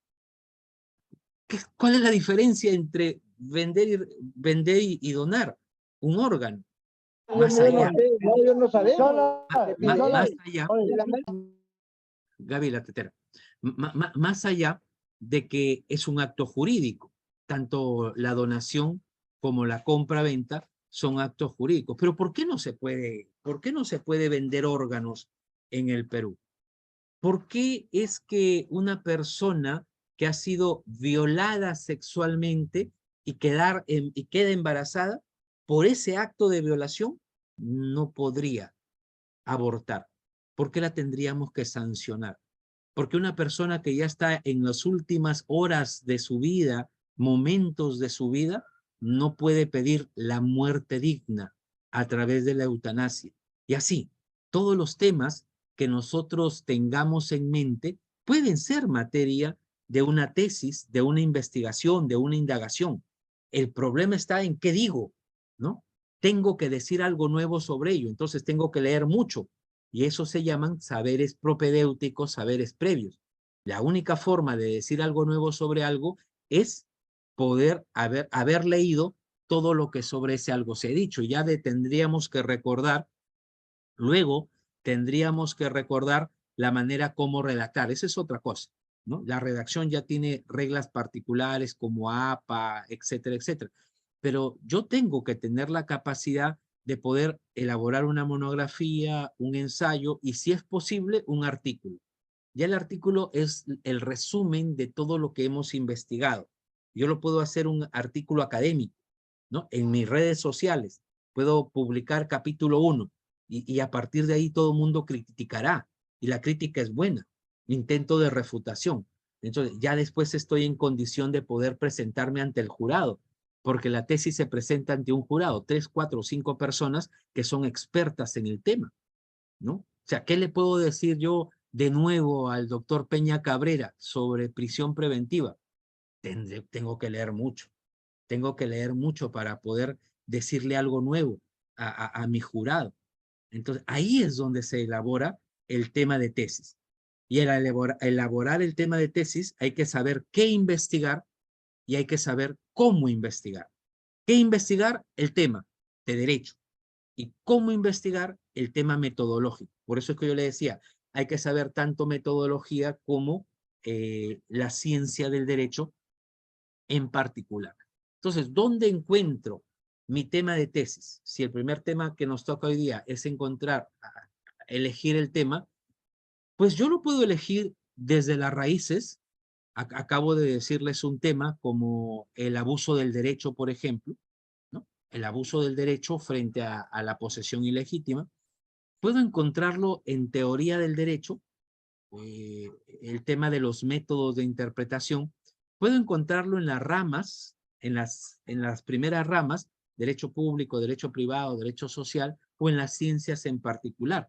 A: ¿cuál es la diferencia entre vender y donar un órgano? Más allá,
C: Yo no sabemos.
A: más allá, Gaby, la tetera, más allá de que es un acto jurídico, tanto la donación como la compra-venta son actos jurídicos. Pero ¿por qué no se puede vender órganos en el Perú? ¿Por qué es que una persona que ha sido violada sexualmente y queda embarazada por ese acto de violación no podría abortar? ¿Por qué la tendríamos que sancionar? Porque una persona que ya está en las últimas horas de su vida, momentos de su vida, no puede pedir la muerte digna a través de la eutanasia. Y así, todos los temas que nosotros tengamos en mente pueden ser materia de una tesis, de una investigación, de una indagación. El problema está en qué digo, ¿no? Tengo que decir algo nuevo sobre ello, entonces tengo que leer mucho, y eso se llaman saberes propedéuticos, saberes previos. La única forma de decir algo nuevo sobre algo es poder haber leído todo lo que sobre ese algo se ha dicho. Ya tendríamos que recordar, luego tendríamos que recordar la manera como redactar. Esa es otra cosa, ¿no? La redacción ya tiene reglas particulares como APA, etcétera, etcétera. Pero yo tengo que tener la capacidad de poder elaborar una monografía, un ensayo y, si es posible, un artículo. Ya el artículo es el resumen de todo lo que hemos investigado. Yo lo puedo hacer un artículo académico, ¿no? En mis redes sociales puedo publicar capítulo 1 y a partir de ahí todo el mundo criticará y la crítica es buena. Intento de refutación. Entonces ya después estoy en condición de poder presentarme ante el jurado, porque la tesis se presenta ante un jurado, 3, 4, 5 personas que son expertas en el tema, ¿no? O sea, ¿qué le puedo decir yo de nuevo al doctor Peña Cabrera sobre prisión preventiva? Tengo que leer mucho. Tengo que leer mucho para poder decirle algo nuevo a mi jurado. Entonces, ahí es donde se elabora el tema de tesis. Y al elaborar el tema de tesis, hay que saber qué investigar y hay que saber cómo investigar. ¿Qué investigar? El tema de derecho. Y cómo investigar el tema metodológico. Por eso es que yo le decía, hay que saber tanto metodología como la ciencia del derecho en particular. Entonces, ¿dónde encuentro mi tema de tesis? Si el primer tema que nos toca hoy día es elegir el tema, pues yo lo puedo elegir desde las raíces. Acabo de decirles un tema como el abuso del derecho, por ejemplo, ¿no? El abuso del derecho frente a la posesión ilegítima. Puedo encontrarlo en teoría del derecho, el tema de los métodos de interpretación. Puedo encontrarlo en las ramas, en las primeras ramas, derecho público, derecho privado, derecho social, o en las ciencias en particular,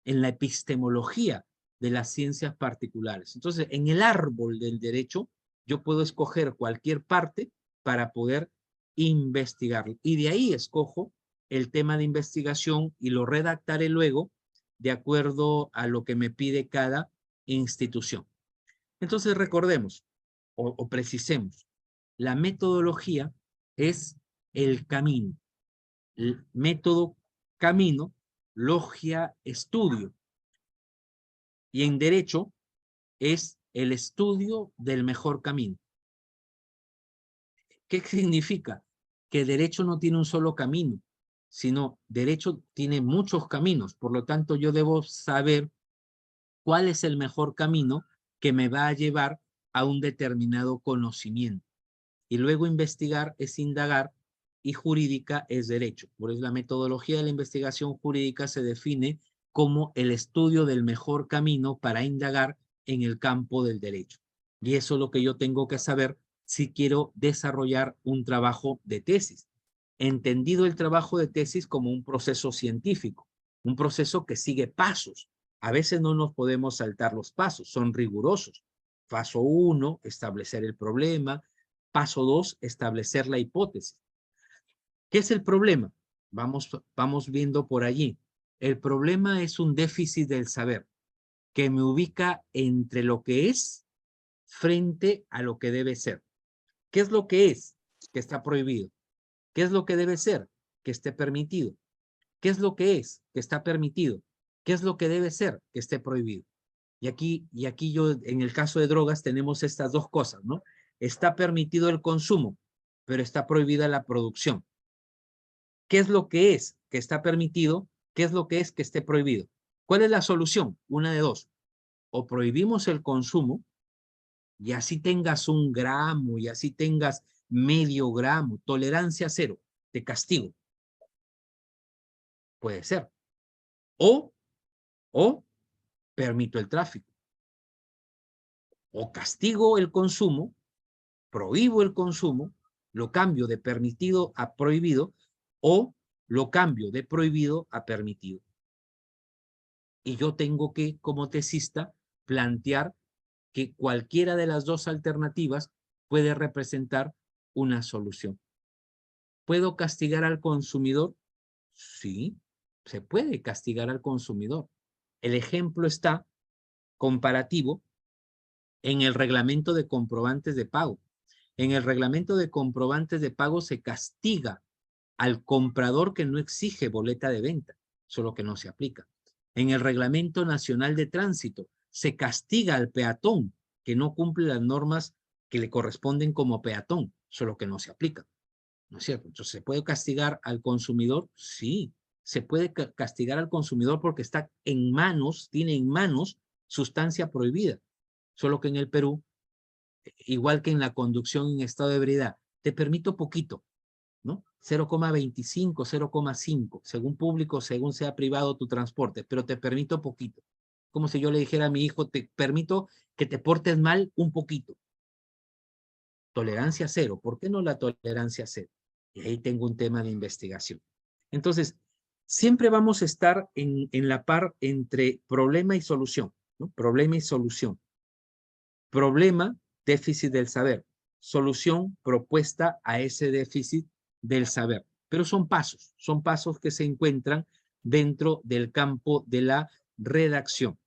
A: en la epistemología de las ciencias particulares. Entonces, en el árbol del derecho, yo puedo escoger cualquier parte para poder investigarlo. Y de ahí escojo el tema de investigación y lo redactaré luego de acuerdo a lo que me pide cada institución. Entonces recordemos o precisemos, la metodología es el camino. método camino, logia estudio. Y en derecho es el estudio del mejor camino. ¿Qué significa? Que derecho no tiene un solo camino, sino derecho tiene muchos caminos. Por lo tanto, yo debo saber cuál es el mejor camino que me va a llevar a un determinado conocimiento. Y luego investigar es indagar y jurídica es derecho. Por eso la metodología de la investigación jurídica se define como el estudio del mejor camino para indagar en el campo del derecho. Y eso es lo que yo tengo que saber si quiero desarrollar un trabajo de tesis. Entendido el trabajo de tesis como un proceso científico, un proceso que sigue pasos. A veces no nos podemos saltar los pasos, son rigurosos. Paso 1, establecer el problema. Paso 2, establecer la hipótesis. ¿Qué es el problema? Vamos viendo por allí. El problema es un déficit del saber que me ubica entre lo que es frente a lo que debe ser. ¿Qué es lo que es? Que está prohibido. ¿Qué es lo que debe ser? Que esté permitido. ¿Qué es lo que es? Que está permitido. ¿Qué es lo que debe ser? Que esté prohibido. Y aquí yo, en el caso de drogas, tenemos estas dos cosas, ¿no? Está permitido el consumo, pero está prohibida la producción. ¿Qué es lo que es que está permitido? ¿Qué es lo que es que esté prohibido? ¿Cuál es la solución? Una de dos. O prohibimos el consumo, y así tengas 1 gramo, y así tengas medio gramo, tolerancia cero, te castigo. Puede ser. O permito el tráfico. O castigo el consumo, prohíbo el consumo, lo cambio de permitido a prohibido, o lo cambio de prohibido a permitido. Y yo tengo que, como tesista, plantear que cualquiera de las dos alternativas puede representar una solución. ¿Puedo castigar al consumidor? Sí, se puede castigar al consumidor. El ejemplo está comparativo en el reglamento de comprobantes de pago. En el reglamento de comprobantes de pago se castiga al comprador que no exige boleta de venta, solo que no se aplica. En el reglamento nacional de tránsito se castiga al peatón que no cumple las normas que le corresponden como peatón, solo que no se aplica. ¿No es cierto? Entonces, ¿se puede castigar al consumidor? Sí, se puede castigar al consumidor porque está en manos, tiene en manos sustancia prohibida. Solo que en el Perú, igual que en la conducción en estado de ebriedad, te permito poquito, ¿no? 0,25, 0,5, según público, según sea privado tu transporte, pero te permito poquito. Como si yo le dijera a mi hijo, te permito que te portes mal un poquito. Tolerancia cero. ¿Por qué no la tolerancia cero? Y ahí tengo un tema de investigación. Entonces, siempre vamos a estar en la par entre problema y solución, ¿no? Problema y solución. Problema, déficit del saber. Solución, propuesta a ese déficit del saber. Pero son pasos que se encuentran dentro del campo de la redacción.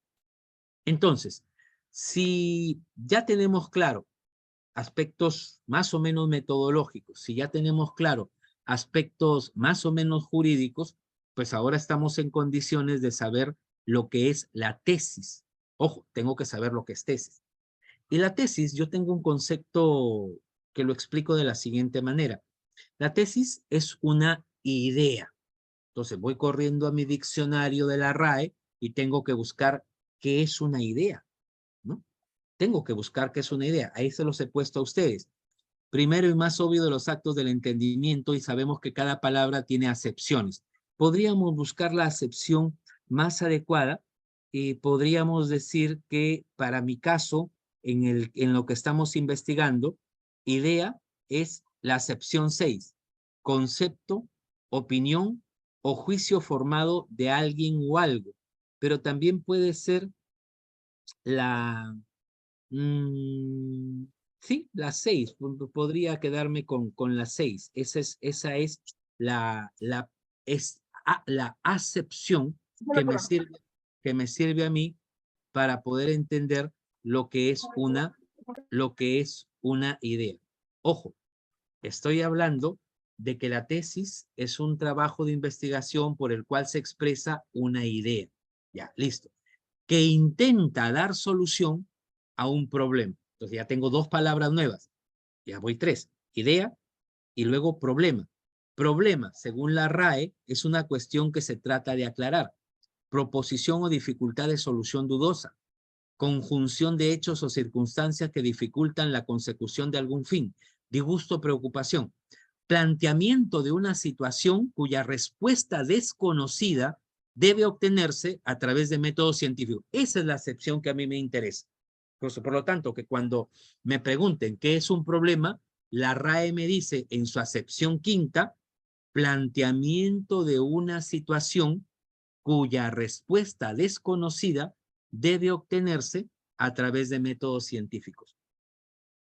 A: Entonces, si ya tenemos claro aspectos más o menos metodológicos, si ya tenemos claro aspectos más o menos jurídicos, pues ahora estamos en condiciones de saber lo que es la tesis. Ojo, tengo que saber lo que es tesis. Y la tesis, yo tengo un concepto que lo explico de la siguiente manera. La tesis es una idea. Entonces voy corriendo a mi diccionario de la RAE y tengo que buscar qué es una idea, ¿no? Tengo que buscar qué es una idea. Ahí se los he puesto a ustedes. Primero y más obvio de los actos del entendimiento, y sabemos que cada palabra tiene acepciones. Podríamos buscar la acepción más adecuada y podríamos decir que para mi caso, en lo que estamos investigando, idea es la acepción 6, concepto, opinión o juicio formado de alguien o algo, pero también puede ser la sí, la 6. Podría quedarme con la 6. Esa es la acepción que me sirve a mí para poder entender lo que es una idea. Ojo, estoy hablando de que la tesis es un trabajo de investigación por el cual se expresa una idea. Ya, listo. Que intenta dar solución a un problema. Entonces ya tengo dos palabras nuevas. Ya voy tres. Idea y luego problema. Problema, según la RAE, es una cuestión que se trata de aclarar. Proposición o dificultad de solución dudosa. Conjunción de hechos o circunstancias que dificultan la consecución de algún fin. Disgusto o preocupación. Planteamiento de una situación cuya respuesta desconocida debe obtenerse a través de métodos científicos. Esa es la acepción que a mí me interesa. Por lo tanto, que cuando me pregunten qué es un problema, la RAE me dice en su acepción quinta, planteamiento de una situación cuya respuesta desconocida debe obtenerse a través de métodos científicos.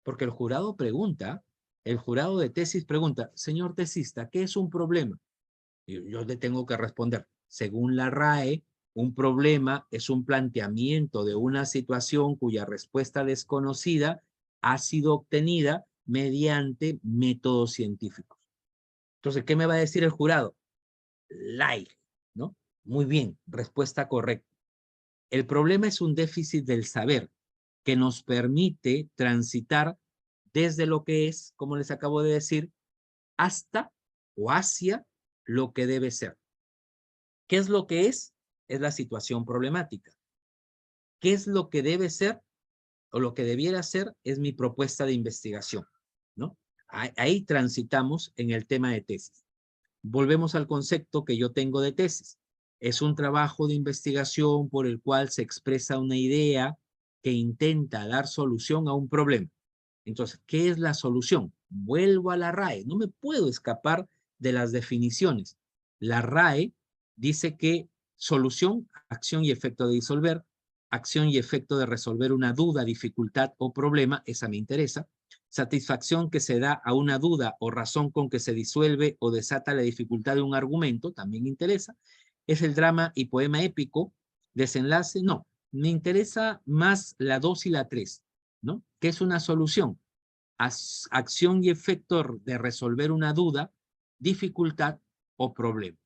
A: Porque el jurado pregunta, el jurado de tesis pregunta, señor tesista, ¿qué es un problema? Y yo le tengo que responder, según la RAE, un problema es un planteamiento de una situación cuya respuesta desconocida ha sido obtenida mediante métodos científicos. Entonces, ¿qué me va a decir el jurado? Like, ¿no? Muy bien, respuesta correcta. El problema es un déficit del saber que nos permite transitar desde lo que es, como les acabo de decir, hasta o hacia lo que debe ser. ¿Qué es lo que es? Es la situación problemática. ¿Qué es lo que debe ser o lo que debiera ser? Es mi propuesta de investigación, ¿no? Ahí transitamos en el tema de tesis. Volvemos al concepto que yo tengo de tesis. Es un trabajo de investigación por el cual se expresa una idea que intenta dar solución a un problema. Entonces, ¿qué es la solución? Vuelvo a la RAE. No me puedo escapar de las definiciones. La RAE dice que solución, acción y efecto de disolver, acción y efecto de resolver una duda, dificultad o problema, esa me interesa. Satisfacción que se da a una duda o razón con que se disuelve o desata la dificultad de un argumento, también me interesa. Es el drama y poema épico. Desenlace, no. Me interesa más la 2 y la 3, ¿no? ¿Qué es una solución? Acción y efecto de resolver una duda, dificultad o problema.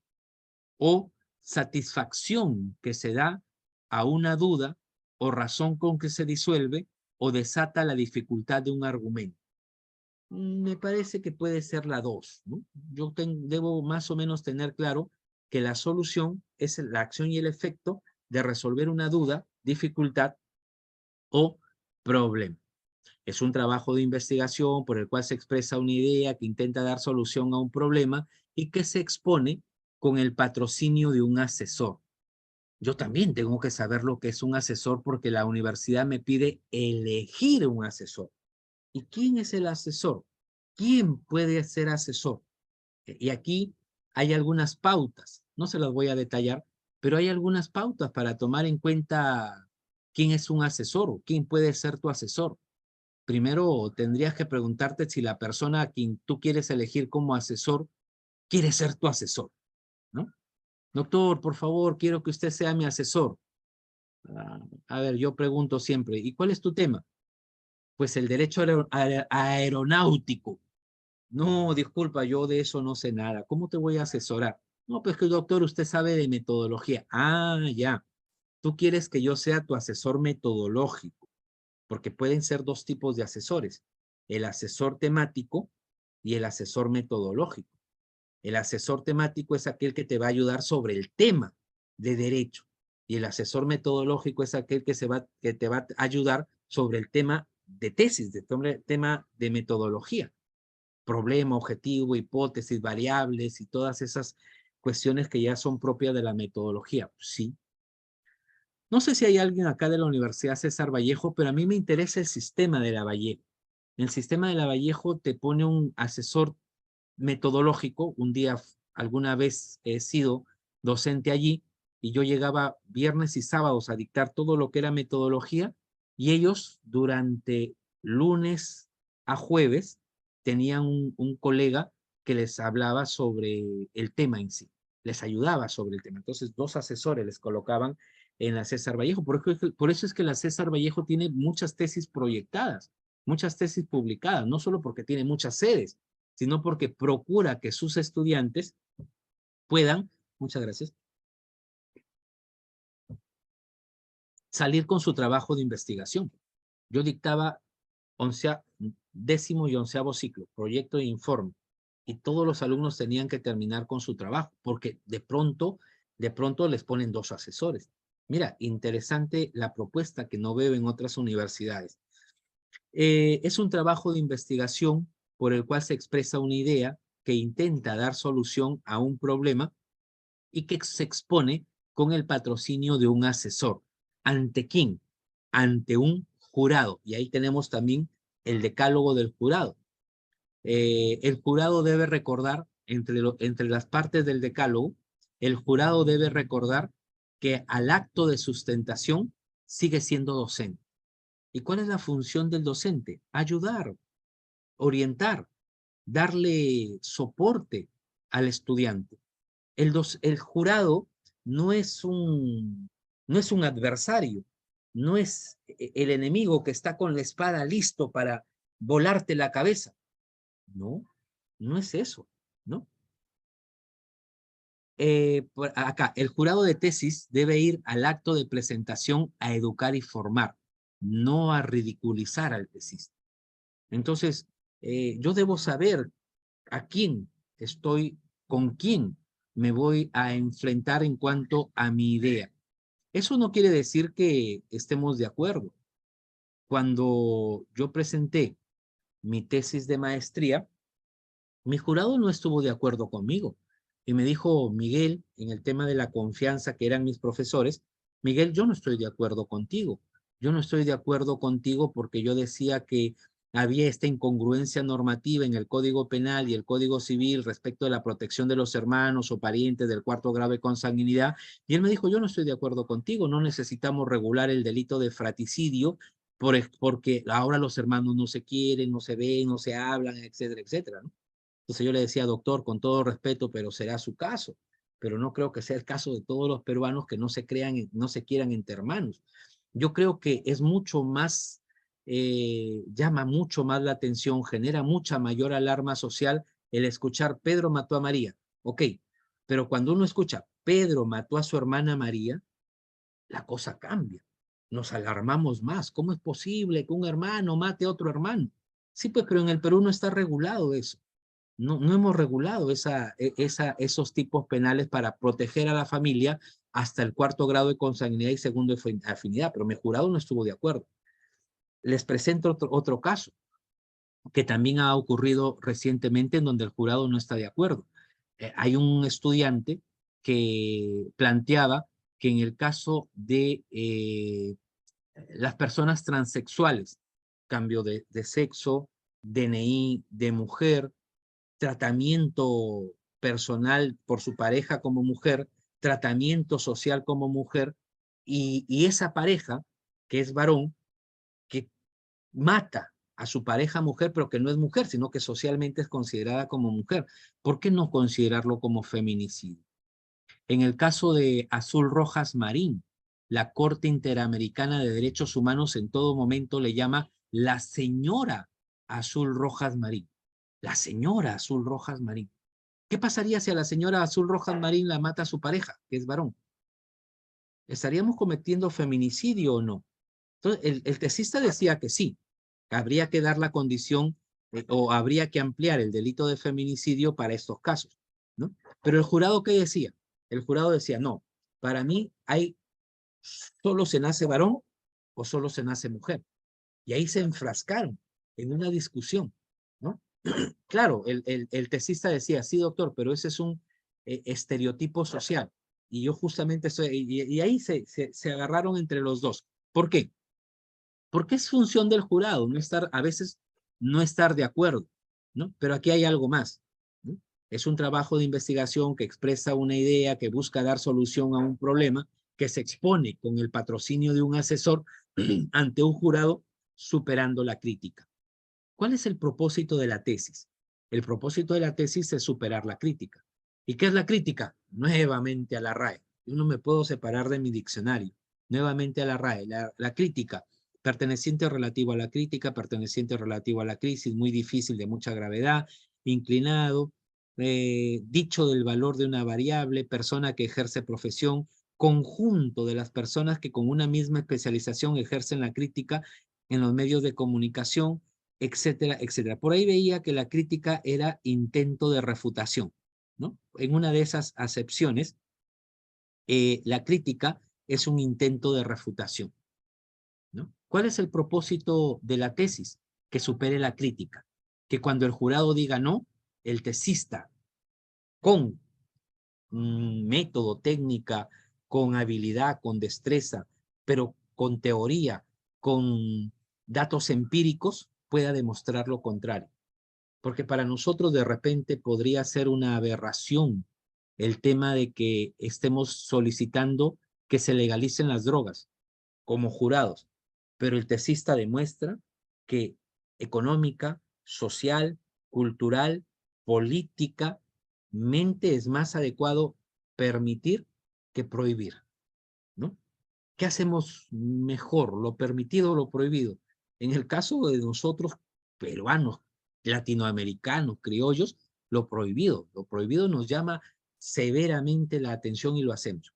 A: O satisfacción que se da a una duda o razón con que se disuelve o desata la dificultad de un argumento. Me parece que puede ser la 2, ¿no? Yo debo más o menos tener claro que la solución es la acción y el efecto de resolver una duda, dificultad o problema. Es un trabajo de investigación por el cual se expresa una idea que intenta dar solución a un problema y que se expone con el patrocinio de un asesor. Yo también tengo que saber lo que es un asesor porque la universidad me pide elegir un asesor. ¿Y quién es el asesor? ¿Quién puede ser asesor? Y aquí hay algunas pautas, no se las voy a detallar, pero hay algunas pautas para tomar en cuenta quién es un asesor o quién puede ser tu asesor. Primero tendrías que preguntarte si la persona a quien tú quieres elegir como asesor quiere ser tu asesor, ¿no? Doctor, por favor, quiero que usted sea mi asesor. A ver, yo pregunto siempre, ¿y cuál es tu tema? Pues el derecho aeronáutico. No, disculpa, yo de eso no sé nada. ¿Cómo te voy a asesorar? No, pues que doctor, usted sabe de metodología. Ah, ya. Tú quieres que yo sea tu asesor metodológico, porque pueden ser dos tipos de asesores, el asesor temático y el asesor metodológico. El asesor temático es aquel que te va a ayudar sobre el tema de derecho y el asesor metodológico es aquel que te va a ayudar sobre el tema de tesis, sobre el tema de metodología, problema, objetivo, hipótesis, variables y todas esas cuestiones que ya son propias de la metodología. Sí. No sé si hay alguien acá de la Universidad César Vallejo, pero a mí me interesa el sistema de la Vallejo. El sistema de la Vallejo te pone un asesor metodológico. Un día, alguna vez he sido docente allí y yo llegaba viernes y sábados a dictar todo lo que era metodología y ellos durante lunes a jueves tenían un colega que les hablaba sobre el tema en sí, les ayudaba sobre el tema. Entonces, dos asesores les colocaban en la César Vallejo. Por eso es que la César Vallejo tiene muchas tesis proyectadas, muchas tesis publicadas, no solo porque tiene muchas sedes, sino porque procura que sus estudiantes puedan, muchas gracias, salir con su trabajo de investigación. Yo dictaba 10º y 11º ciclo, proyecto e informe, y todos los alumnos tenían que terminar con su trabajo, porque de pronto les ponen 2 asesores. Mira, interesante la propuesta que no veo en otras universidades. Es un trabajo de investigación por el cual se expresa una idea que intenta dar solución a un problema y que se expone con el patrocinio de un asesor. ¿Ante quién? Ante un jurado. Y ahí tenemos también el decálogo del jurado. El jurado debe recordar, entre las partes del decálogo, el jurado debe recordar que al acto de sustentación sigue siendo docente. ¿Y cuál es la función del docente? Ayudar, orientar, darle soporte al estudiante. El jurado no es un adversario, no es el enemigo que está con la espada listo para volarte la cabeza. No, no es eso, ¿no? Acá, el jurado de tesis debe ir al acto de presentación a educar y formar, no a ridiculizar al tesista. Entonces, yo debo saber a quién estoy, con quién me voy a enfrentar en cuanto a mi idea. Eso no quiere decir que estemos de acuerdo. Cuando yo presenté mi tesis de maestría, mi jurado no estuvo de acuerdo conmigo y me dijo, Miguel, en el tema de la confianza que eran mis profesores, Miguel, yo no estoy de acuerdo contigo. Yo no estoy de acuerdo contigo porque yo decía que había esta incongruencia normativa en el Código Penal y el Código Civil respecto de la protección de los hermanos o parientes del 4º grado de consanguinidad. Y él me dijo, yo no estoy de acuerdo contigo, no necesitamos regular el delito de fraticidio porque ahora los hermanos no se quieren, no se ven, no se hablan, etcétera, etcétera, ¿no? Entonces yo le decía, doctor, con todo respeto, pero será su caso. Pero no creo que sea el caso de todos los peruanos que no se quieran entre hermanos. Yo creo que es mucho más, llama mucho más la atención, genera mucha mayor alarma social el escuchar Pedro mató a María. Ok, pero cuando uno escucha Pedro mató a su hermana María, la cosa cambia. Nos alarmamos más. ¿Cómo es posible que un hermano mate a otro hermano? Sí, pues, pero en el Perú no está regulado eso. No hemos regulado esos tipos penales para proteger a la familia hasta el 4º grado de consanguinidad y 2º de afinidad, pero mi jurado no estuvo de acuerdo. Les presento otro caso que también ha ocurrido recientemente en donde el jurado no está de acuerdo. Hay un estudiante que planteaba que en el caso de las personas transexuales, cambio de sexo, DNI de mujer, tratamiento personal por su pareja como mujer, tratamiento social como mujer, y esa pareja, que es varón, que mata a su pareja mujer, pero que no es mujer, sino que socialmente es considerada como mujer. ¿Por qué no considerarlo como feminicidio? En el caso de Azul Rojas Marín, la Corte Interamericana de Derechos Humanos en todo momento le llama la señora Azul Rojas Marín. La señora Azul Rojas Marín. ¿Qué pasaría si a la señora Azul Rojas Marín la mata su pareja, que es varón? ¿Estaríamos cometiendo feminicidio o no? Entonces, el tesista decía que sí, habría que dar la condición o habría que ampliar el delito de feminicidio para estos casos, ¿no? Pero el jurado, ¿qué decía? El jurado decía, no, para mí solo se nace varón o solo se nace mujer. Y ahí se enfrascaron en una discusión, ¿no? Claro, el tesista decía, sí, doctor, pero ese es un estereotipo social. Y yo justamente y ahí se agarraron entre los dos. ¿Por qué? Porque es función del jurado, a veces no estar de acuerdo, ¿no? Pero aquí hay algo más, ¿no? Es un trabajo de investigación que expresa una idea, que busca dar solución a un problema, que se expone con el patrocinio de un asesor ante un jurado superando la crítica. ¿Cuál es el propósito de la tesis? El propósito de la tesis es superar la crítica. ¿Y qué es la crítica? Nuevamente a la RAE. Yo no me puedo separar de mi diccionario. Nuevamente a la RAE. La crítica, perteneciente o relativo a la crítica, perteneciente o relativo a la crisis, muy difícil, de mucha gravedad, inclinado, dicho del valor de una variable, persona que ejerce profesión, conjunto de las personas que con una misma especialización ejercen la crítica en los medios de comunicación, etcétera, etcétera. Por ahí veía que la crítica era intento de refutación, ¿no? En una de esas acepciones, la crítica es un intento de refutación, ¿no? ¿Cuál es el propósito de la tesis? Que supere la crítica, que cuando el jurado diga no, el tesista con método, técnica, con habilidad, con destreza, pero con teoría, con datos empíricos, pueda demostrar lo contrario. Porque para nosotros de repente podría ser una aberración el tema de que estemos solicitando que se legalicen las drogas como jurados, pero el tesista demuestra que económica, social, cultural, políticamente es más adecuado permitir que prohibir, ¿no? ¿Qué hacemos mejor, lo permitido o lo prohibido? En el caso de nosotros, peruanos, latinoamericanos, criollos, lo prohibido nos llama severamente la atención y lo hacemos.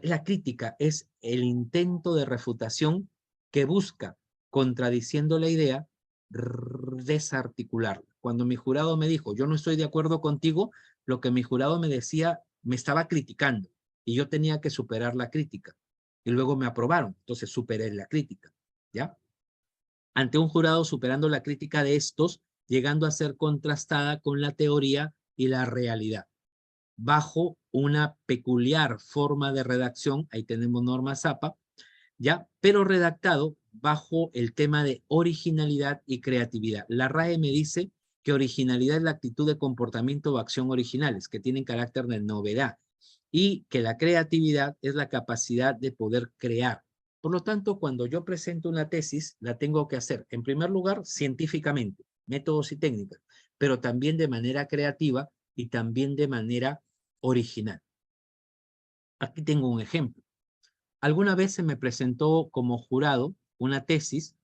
A: La crítica es el intento de refutación que busca, contradiciendo la idea, desarticularla. Cuando mi jurado me dijo, yo no estoy de acuerdo contigo, lo que mi jurado me decía, me estaba criticando y yo tenía que superar la crítica. Y luego me aprobaron, entonces superé la crítica, ¿ya? Ante un jurado superando la crítica de estos, llegando a ser contrastada con la teoría y la realidad, bajo una peculiar forma de redacción, ahí tenemos norma Zappa, ¿ya? Pero redactado bajo el tema de originalidad y creatividad. La RAE me dice que originalidad es la actitud de comportamiento o acción originales, que tienen carácter de novedad, y que la creatividad es la capacidad de poder crear. Por lo tanto, cuando yo presento una tesis, la tengo que hacer, en primer lugar, científicamente, métodos y técnicas, pero también de manera creativa y también de manera original. Aquí tengo un ejemplo. Alguna vez se me presentó como jurado una tesis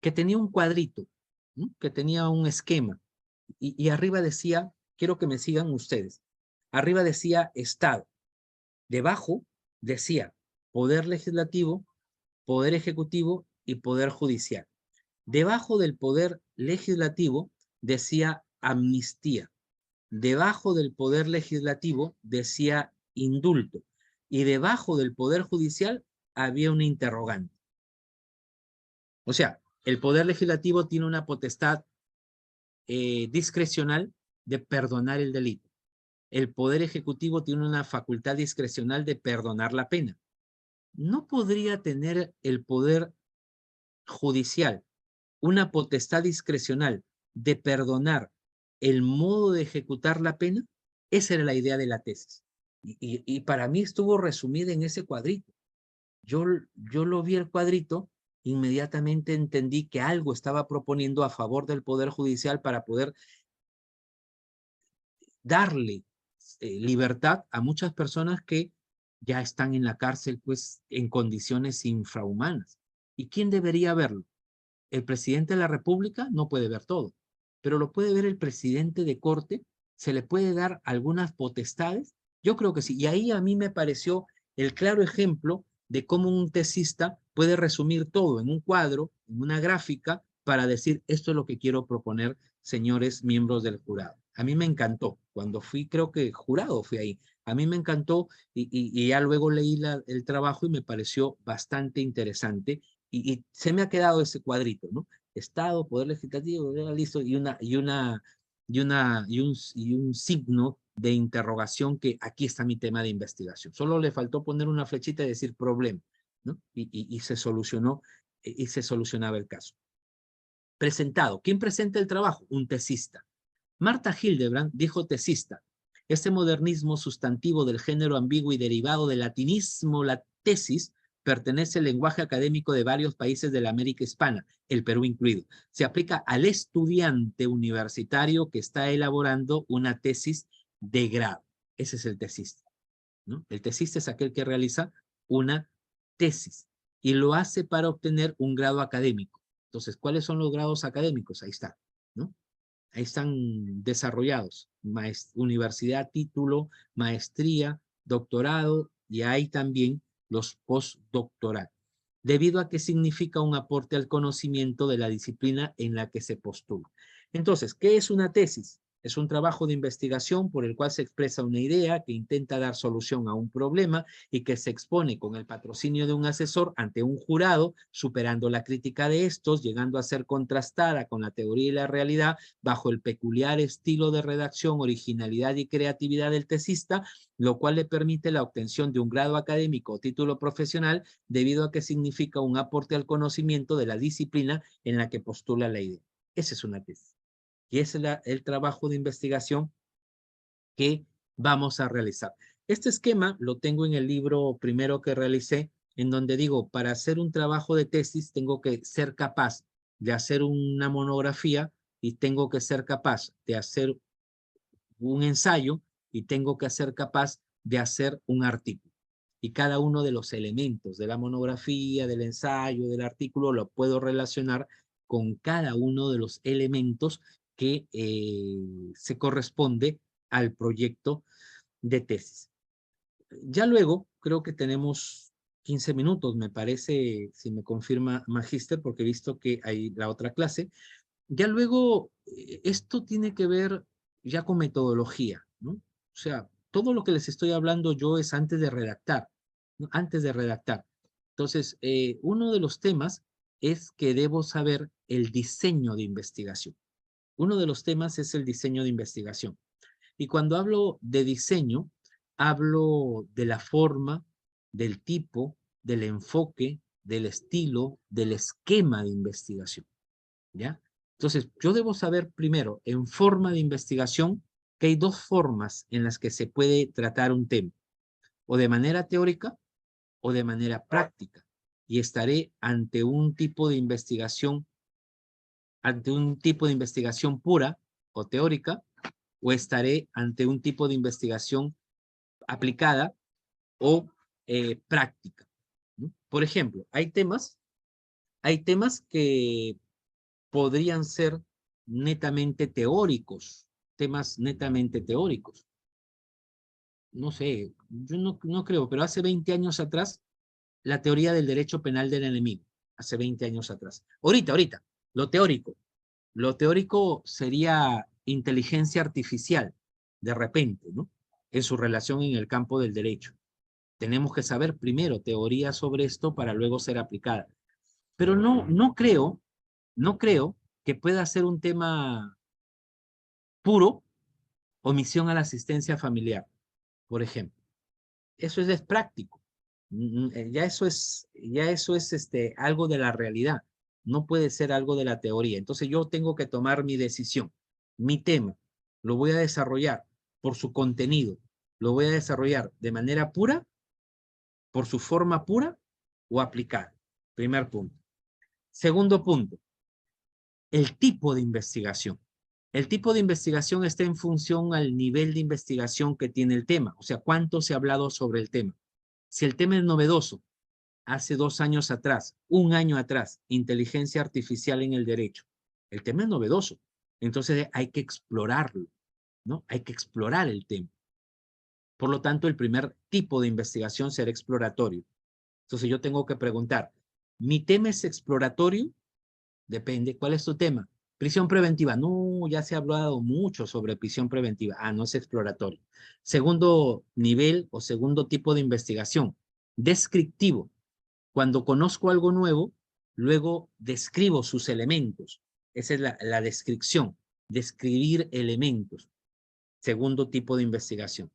A: que tenía un cuadrito, ¿no? Que tenía un esquema, y arriba decía, quiero que me sigan ustedes, arriba decía Estado, debajo decía Poder Legislativo, Poder Ejecutivo y Poder Judicial. Debajo del Poder Legislativo decía amnistía. Debajo del Poder Legislativo decía indulto. Y debajo del Poder Judicial había una interrogante. O sea, el Poder Legislativo tiene una potestad discrecional de perdonar el delito. El Poder Ejecutivo tiene una facultad discrecional de perdonar la pena. ¿No podría tener el Poder Judicial una potestad discrecional de perdonar el modo de ejecutar la pena? Esa era la idea de la tesis. Y para mí estuvo resumida en ese cuadrito. Yo lo vi el cuadrito, inmediatamente entendí que algo estaba proponiendo a favor del Poder Judicial para poder darle libertad a muchas personas que ya están en la cárcel, pues, en condiciones infrahumanas. ¿Y quién debería verlo? El presidente de la República no puede ver todo, pero lo puede ver el presidente de corte, se le puede dar algunas potestades. Yo creo que sí, y ahí a mí me pareció el claro ejemplo de cómo un tesista puede resumir todo en un cuadro, en una gráfica, para decir, esto es lo que quiero proponer, señores miembros del jurado. A mí me encantó, cuando fui, creo que jurado fui ahí, a mí me encantó y ya luego leí el trabajo y me pareció bastante interesante y se me ha quedado ese cuadrito, ¿no? Estado, Poder Legislativo, listo, y un signo de interrogación que aquí está mi tema de investigación. Solo le faltó poner una flechita y decir problema, ¿no? Y se solucionó, y se solucionaba el caso. Presentado. ¿Quién presenta el trabajo? Un tesista. Marta Hildebrand dijo tesista. Este modernismo sustantivo del género ambiguo y derivado del latinismo, la tesis, pertenece al lenguaje académico de varios países de la América hispana, el Perú incluido. Se aplica al estudiante universitario que está elaborando una tesis de grado. Ese es el tesista, ¿no? El tesista es aquel que realiza una tesis y lo hace para obtener un grado académico. Entonces, ¿cuáles son los grados académicos? Ahí está, ¿no? Ahí están desarrollados. Universidad, título, maestría, doctorado, y hay también los postdoctorales, debido a que significa un aporte al conocimiento de la disciplina en la que se postula. Entonces, ¿qué es una tesis? Es un trabajo de investigación por el cual se expresa una idea que intenta dar solución a un problema y que se expone con el patrocinio de un asesor ante un jurado, superando la crítica de estos, llegando a ser contrastada con la teoría y la realidad bajo el peculiar estilo de redacción, originalidad y creatividad del tesista, lo cual le permite la obtención de un grado académico o título profesional debido a que significa un aporte al conocimiento de la disciplina en la que postula la idea. Esa es una tesis. Y ese es el trabajo de investigación que vamos a realizar. Este esquema lo tengo en el libro primero que realicé, en donde digo, para hacer un trabajo de tesis tengo que ser capaz de hacer una monografía y tengo que ser capaz de hacer un ensayo y tengo que ser capaz de hacer un artículo. Y cada uno de los elementos de la monografía, del ensayo, del artículo, lo puedo relacionar con cada uno de los elementos que se corresponde al proyecto de tesis. Ya luego, creo que tenemos 15 minutos, me parece, si me confirma Magíster, porque he visto que hay la otra clase. Ya luego, esto tiene que ver ya con metodología, ¿no? O sea, todo lo que les estoy hablando yo es antes de redactar, ¿no? Antes de redactar. Entonces, uno de los temas es que debo saber el diseño de investigación. Uno de los temas es el diseño de investigación. Y cuando hablo de diseño, hablo de la forma, del tipo, del enfoque, del estilo, del esquema de investigación, ¿ya? Entonces, yo debo saber primero, en forma de investigación, que hay dos formas en las que se puede tratar un tema, o de manera teórica o de manera práctica. Y estaré ante un tipo de investigación pura o teórica, o estaré ante un tipo de investigación aplicada o práctica, ¿no? Por ejemplo, hay temas que podrían ser netamente teóricos, temas netamente teóricos. No sé, yo no creo, pero hace 20 años atrás, la teoría del derecho penal del enemigo, hace 20 años atrás. Ahorita, lo teórico sería inteligencia artificial, de repente, ¿no? En su relación en el campo del derecho. Tenemos que saber primero teoría sobre esto para luego ser aplicada. Pero no creo que pueda ser un tema puro, omisión a la asistencia familiar, por ejemplo. Eso es práctico. Ya eso es algo de la realidad. No puede ser algo de la teoría. Entonces yo tengo que tomar mi decisión. Mi tema lo voy a desarrollar por su contenido. Lo voy a desarrollar de manera pura, por su forma pura o aplicada. Primer punto. Segundo punto, el tipo de investigación. El tipo de investigación está en función al nivel de investigación que tiene el tema, o sea, cuánto se ha hablado sobre el tema. Si el tema es novedoso, hace 2 años atrás, 1 año atrás, inteligencia artificial en el derecho, el tema es novedoso, entonces hay que explorarlo, ¿no? Hay que explorar el tema. Por lo tanto, el primer tipo de investigación será exploratorio. Entonces yo tengo que preguntar, ¿mi tema es exploratorio? Depende. ¿Cuál es tu tema? Prisión preventiva. No, ya se ha hablado mucho sobre prisión preventiva. Ah, no es exploratorio. Segundo nivel o segundo tipo de investigación. Descriptivo. Cuando conozco algo nuevo, luego describo sus elementos. Esa es la descripción. Describir elementos. Segundo tipo de investigación.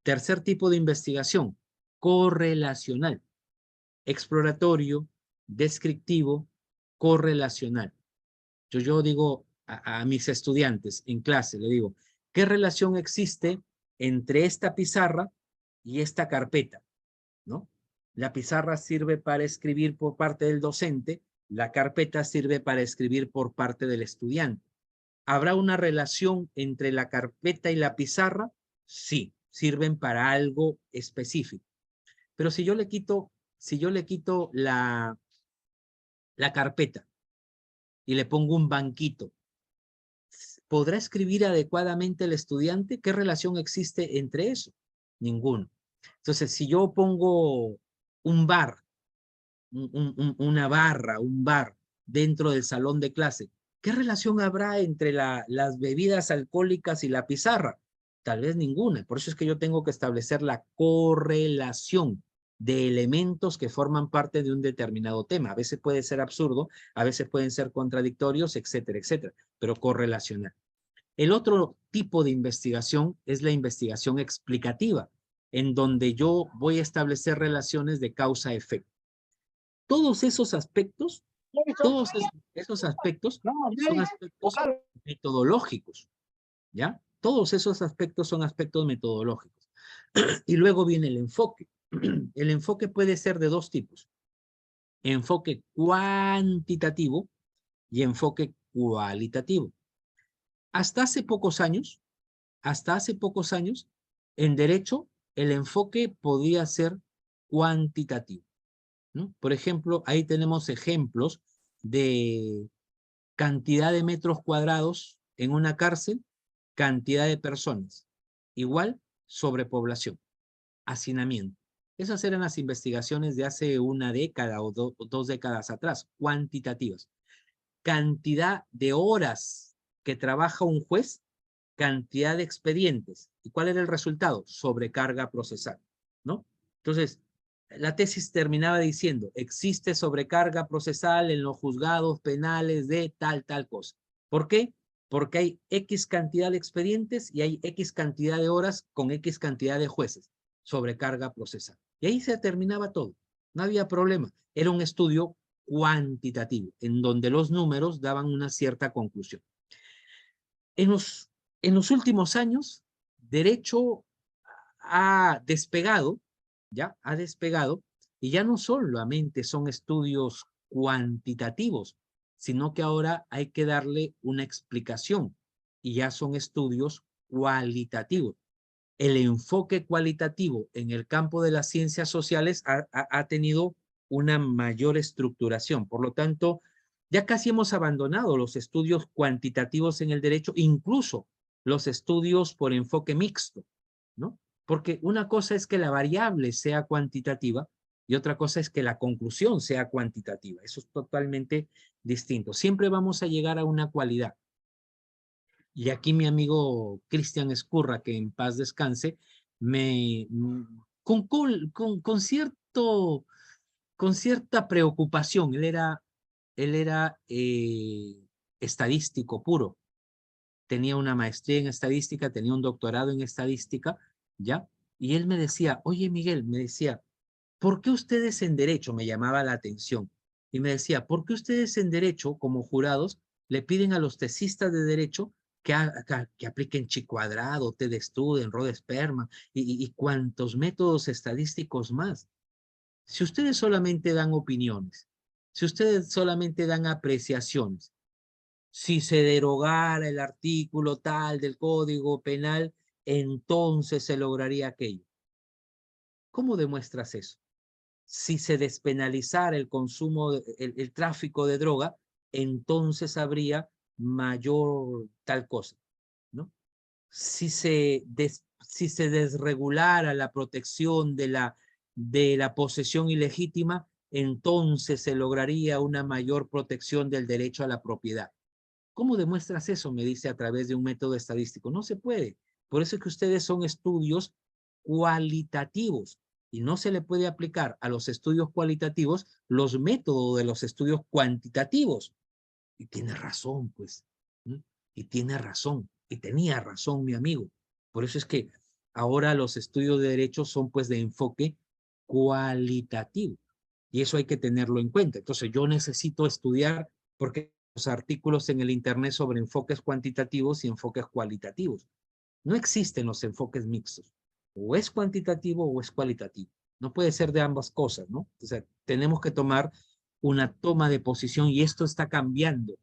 A: Tercer tipo de investigación. Correlacional. Exploratorio, descriptivo, correlacional. Yo digo a mis estudiantes en clase, le digo, ¿qué relación existe entre esta pizarra y esta carpeta? ¿No? La pizarra sirve para escribir por parte del docente, la carpeta sirve para escribir por parte del estudiante. ¿Habrá una relación entre la carpeta y la pizarra? Sí, sirven para algo específico. Pero si yo le quito la carpeta y le pongo un banquito, ¿Podrá escribir adecuadamente el estudiante? ¿Qué relación existe entre eso? Ninguno. Entonces, si yo pongo un bar, una barra, un bar dentro del salón de clase, ¿qué relación habrá entre las bebidas alcohólicas y la pizarra? Tal vez ninguna. Por eso es que yo tengo que establecer la correlación de elementos que forman parte de un determinado tema. A veces puede ser absurdo, a veces pueden ser contradictorios, etcétera, etcétera, pero correlacionar. El otro tipo de investigación es la investigación explicativa, en donde yo voy a establecer relaciones de causa-efecto. Todos esos aspectos son aspectos metodológicos, ¿ya? Todos esos aspectos son aspectos metodológicos. Y luego viene el enfoque. El enfoque puede ser de dos tipos. Enfoque cuantitativo y enfoque cualitativo. Hasta hace pocos años, en derecho, el enfoque podía ser cuantitativo, ¿no? Por ejemplo, ahí tenemos ejemplos de cantidad de metros cuadrados en una cárcel, cantidad de personas, igual sobrepoblación, hacinamiento. Esas eran las investigaciones de hace una década o 2 décadas atrás, cuantitativas. Cantidad de horas que trabaja un juez, cantidad de expedientes. ¿Y cuál era el resultado? Sobrecarga procesal, ¿no? Entonces, la tesis terminaba diciendo, existe sobrecarga procesal en los juzgados penales de tal cosa. ¿Por qué? Porque hay X cantidad de expedientes y hay X cantidad de horas con X cantidad de jueces. Sobrecarga procesal. Y ahí se terminaba todo. No había problema. Era un estudio cuantitativo, en donde los números daban una cierta conclusión. En los últimos años, derecho ha despegado, ¿ya? Ha despegado, y ya no solamente son estudios cuantitativos, sino que ahora hay que darle una explicación, y ya son estudios cualitativos. El enfoque cualitativo en el campo de las ciencias sociales ha tenido una mayor estructuración. Por lo tanto, ya casi hemos abandonado los estudios cuantitativos en el derecho, incluso los estudios por enfoque mixto, ¿no? Porque una cosa es que la variable sea cuantitativa y otra cosa es que la conclusión sea cuantitativa. Eso es totalmente distinto. Siempre vamos a llegar a una cualidad. Y aquí mi amigo Cristian Escurra, que en paz descanse, con cierta preocupación, él era estadístico puro, tenía una maestría en estadística, tenía un doctorado en estadística, ¿ya? Y él me decía, oye Miguel, me decía, ¿por qué ustedes en derecho? Me llamaba la atención. Y me decía, ¿por qué ustedes en derecho, como jurados, le piden a los tesistas de derecho que apliquen chi cuadrado, T de Studen, Rho-Sperma y cuantos métodos estadísticos más? Si ustedes solamente dan opiniones, si ustedes solamente dan apreciaciones, si se derogara el artículo tal del Código Penal, entonces se lograría aquello. ¿Cómo demuestras eso? Si se despenalizara el consumo, el tráfico de droga, entonces habría mayor tal cosa, ¿no? Si se desregulara la protección de la posesión ilegítima, entonces se lograría una mayor protección del derecho a la propiedad. ¿Cómo demuestras eso? Me dice a través de un método estadístico. No se puede. Por eso es que ustedes son estudios cualitativos y no se le puede aplicar a los estudios cualitativos los métodos de los estudios cuantitativos. Y tiene razón, pues. ¿Mm? Y tiene razón. Y tenía razón mi amigo. Por eso es que ahora los estudios de derecho son pues de enfoque cualitativo. Y eso hay que tenerlo en cuenta. Entonces yo necesito estudiar porque los artículos en el internet sobre enfoques cuantitativos y enfoques cualitativos. No existen los enfoques mixtos. O es cuantitativo o es cualitativo. No puede ser de ambas cosas, ¿no? O sea, tenemos que tomar una toma de posición y esto está cambiando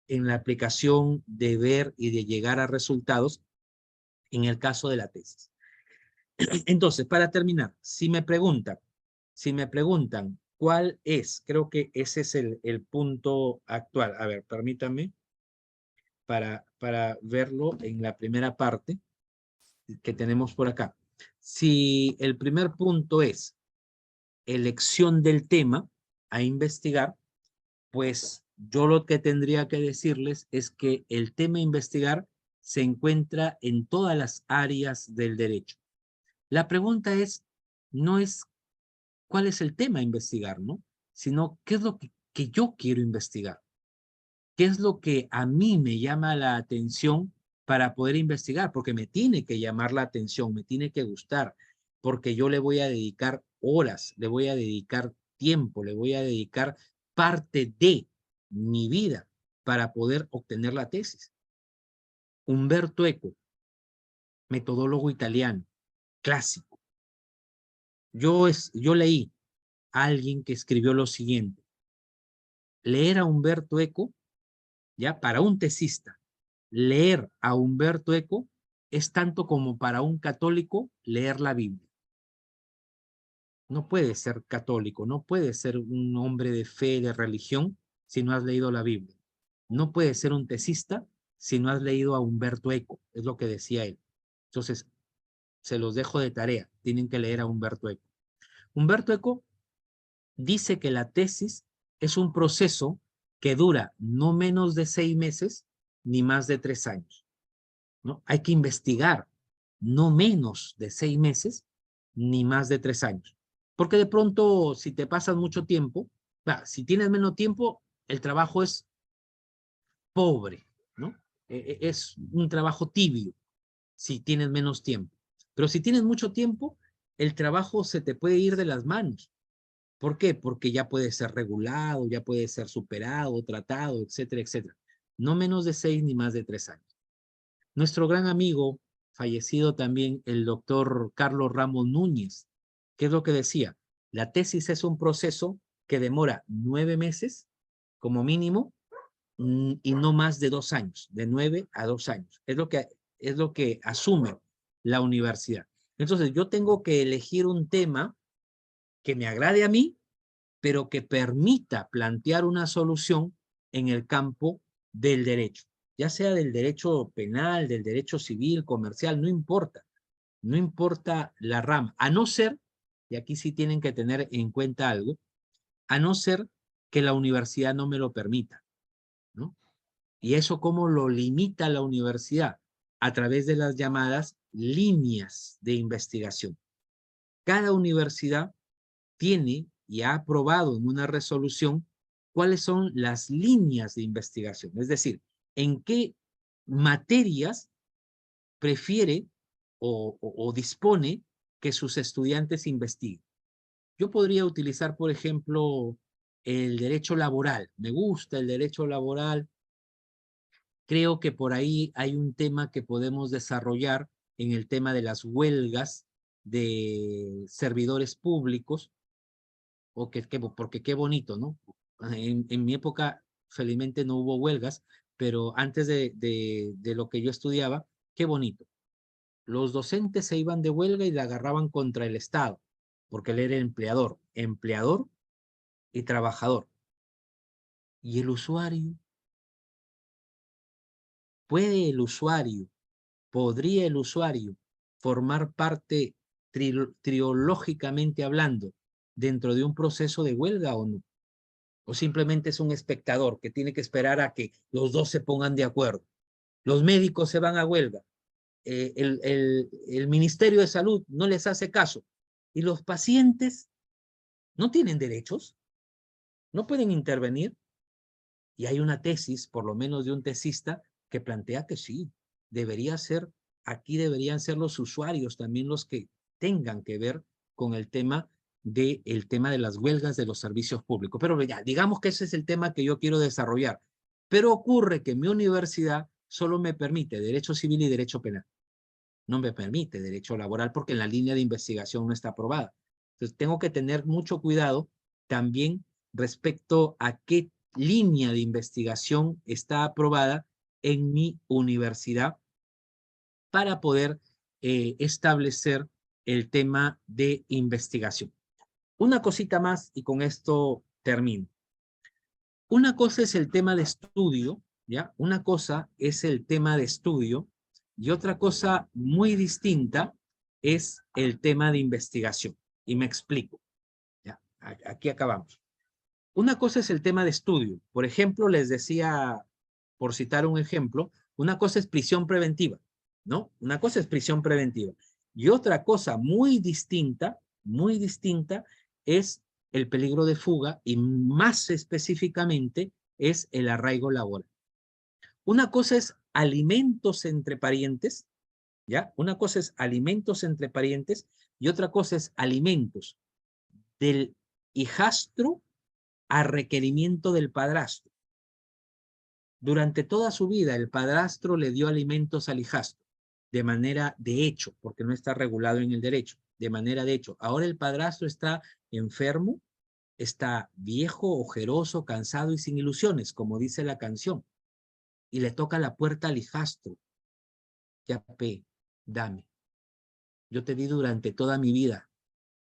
A: en la aplicación de ver y de llegar a resultados en el caso de la tesis. Entonces, para terminar, si me preguntan, ¿cuál es? Creo que ese es el punto actual. A ver, permítanme. para verlo en la primera parte que tenemos por acá. Si el primer punto es elección del tema a investigar, pues yo lo que tendría que decirles es que el tema a investigar se encuentra en todas las áreas del derecho. La pregunta no es cuál es el tema a investigar, ¿no? Sino qué es lo que yo quiero investigar. ¿Qué es lo que a mí me llama la atención para poder investigar? Porque me tiene que llamar la atención, me tiene que gustar, porque yo le voy a dedicar horas, le voy a dedicar tiempo, le voy a dedicar parte de mi vida para poder obtener la tesis. Umberto Eco, metodólogo italiano, clásico. Yo leí a alguien que escribió lo siguiente. Leer a Umberto Eco, ya para un tesista, leer a Umberto Eco es tanto como para un católico leer la Biblia. No puedes ser católico, no puedes ser un hombre de fe, de religión, si no has leído la Biblia. No puedes ser un tesista si no has leído a Umberto Eco, es lo que decía él. Entonces, se los dejo de tarea, tienen que leer a Umberto Eco. Umberto Eco dice que la tesis es un proceso que dura no menos de 6 meses ni más de 3 años. ¿No? Hay que investigar no menos de 6 meses ni más de 3 años. Porque de pronto, si te pasas mucho tiempo, si tienes menos tiempo, el trabajo es pobre, ¿no? Es un trabajo tibio si tienes menos tiempo. Pero si tienes mucho tiempo, el trabajo se te puede ir de las manos. ¿Por qué? Porque ya puede ser regulado, ya puede ser superado, tratado, etcétera, etcétera. No menos de 6 ni más de 3 años. Nuestro gran amigo, fallecido también, el doctor Carlos Ramos Núñez, ¿qué es lo que decía? La tesis es un proceso que demora 9 meses como mínimo y no más de 2 años, de 9 a 2 años. Es lo que asume la universidad. Entonces, yo tengo que elegir un tema que me agrade a mí, pero que permita plantear una solución en el campo del derecho, ya sea del derecho penal, del derecho civil, comercial, no importa la rama, a no ser, y aquí sí tienen que tener en cuenta algo, a no ser que la universidad no me lo permita, ¿no? ¿Y eso cómo lo limita la universidad? A través de las llamadas líneas de investigación. Cada universidad tiene y ha aprobado en una resolución cuáles son las líneas de investigación, es decir, en qué materias prefiere o dispone que sus estudiantes investiguen. Yo podría utilizar, por ejemplo, el derecho laboral. Me gusta el derecho laboral. Creo que por ahí hay un tema que podemos desarrollar en el tema de las huelgas de servidores públicos, porque qué bonito, ¿no? En mi época, felizmente no hubo huelgas, pero antes de lo que yo estudiaba, qué bonito. Los docentes se iban de huelga y la agarraban contra el Estado, porque él era empleador y trabajador. ¿Y el usuario? ¿Podría el usuario formar parte triológicamente hablando dentro de un proceso de huelga o no? ¿O simplemente es un espectador que tiene que esperar a que los dos se pongan de acuerdo? Los médicos se van a huelga, el Ministerio de Salud no les hace caso y los pacientes no tienen derechos, no pueden intervenir. Y hay una tesis, por lo menos de un tesista, que plantea que sí, aquí deberían ser los usuarios también los que tengan que ver con el tema de las huelgas de los servicios públicos. Pero ya, digamos que ese es el tema que yo quiero desarrollar. Pero ocurre que mi universidad solo me permite derecho civil y derecho penal. No me permite derecho laboral porque en la línea de investigación no está aprobada. Entonces tengo que tener mucho cuidado también respecto a qué línea de investigación está aprobada en mi universidad para poder establecer el tema de investigación. Una cosita más y con esto termino. Una cosa es el tema de estudio ¿ya? Una cosa es el tema de estudio y otra cosa muy distinta es el tema de investigación. Y me explico, ¿ya? Aquí acabamos. Una cosa es el tema de estudio. Por ejemplo, les decía, por citar un ejemplo, una cosa es prisión preventiva, ¿no? Una cosa es prisión preventiva. Y otra cosa muy distinta, es el peligro de fuga y más específicamente es el arraigo laboral. Una cosa es alimentos entre parientes, ¿ya? Una cosa es alimentos entre parientes y otra cosa es alimentos del hijastro a requerimiento del padrastro. Durante toda su vida, el padrastro le dio alimentos al hijastro, de manera de hecho, porque no está regulado en el derecho, de manera de hecho. Ahora el padrastro está enfermo, está viejo, ojeroso, cansado y sin ilusiones, como dice la canción, y le toca la puerta al hijastro. Ya, dame. Yo te di durante toda mi vida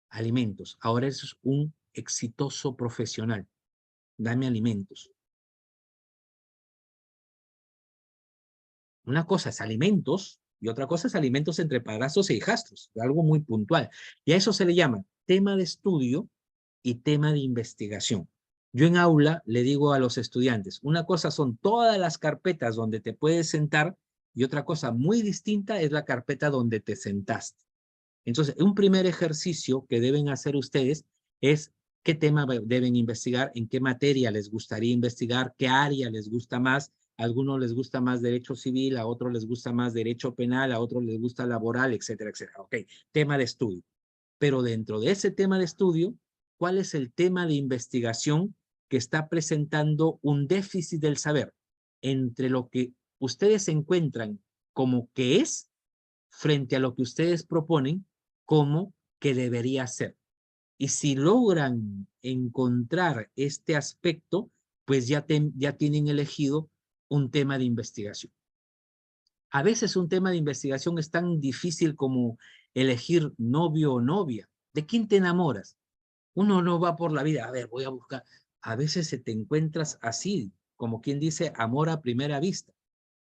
A: alimentos. Ahora eres un exitoso profesional. Dame alimentos. Una cosa es alimentos y otra cosa es alimentos entre padrastros e hijastros, algo muy puntual. Y a eso se le llama tema de estudio y tema de investigación. Yo en aula le digo a los estudiantes, una cosa son todas las carpetas donde te puedes sentar y otra cosa muy distinta es la carpeta donde te sentaste. Entonces, un primer ejercicio que deben hacer ustedes es qué tema deben investigar, en qué materia les gustaría investigar, qué área les gusta más. A algunos les gusta más derecho civil, a otros les gusta más derecho penal, a otros les gusta laboral, etcétera, etcétera. Ok, tema de estudio. Pero dentro de ese tema de estudio, ¿cuál es el tema de investigación que está presentando un déficit del saber entre lo que ustedes encuentran como que es frente a lo que ustedes proponen como que debería ser? Y si logran encontrar este aspecto, pues ya tienen elegido un tema de investigación. A veces un tema de investigación es tan difícil como elegir novio o novia. ¿De quién te enamoras? Uno no va por la vida, a ver, voy a buscar. A veces se te encuentras así, como quien dice, amor a primera vista.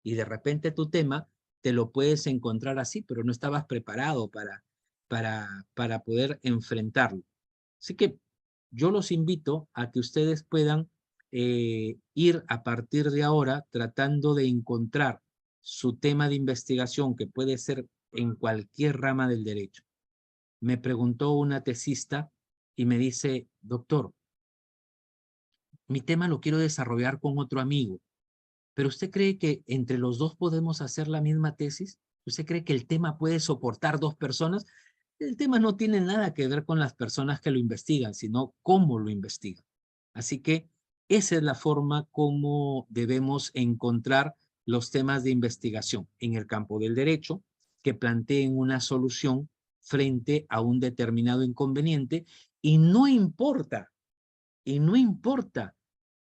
A: Y de repente tu tema te lo puedes encontrar así, pero no estabas preparado para poder enfrentarlo. Así que yo los invito a que ustedes puedan ir a partir de ahora tratando de encontrar su tema de investigación, que puede ser en cualquier rama del derecho. Me preguntó una tesista y me dice, doctor, mi tema lo quiero desarrollar con otro amigo, pero ¿usted cree que entre los dos podemos hacer la misma tesis? ¿Usted cree que el tema puede soportar dos personas? El tema no tiene nada que ver con las personas que lo investigan, sino cómo lo investigan. Así que esa es la forma como debemos encontrar los temas de investigación en el campo del derecho, que planteen una solución frente a un determinado inconveniente, y no importa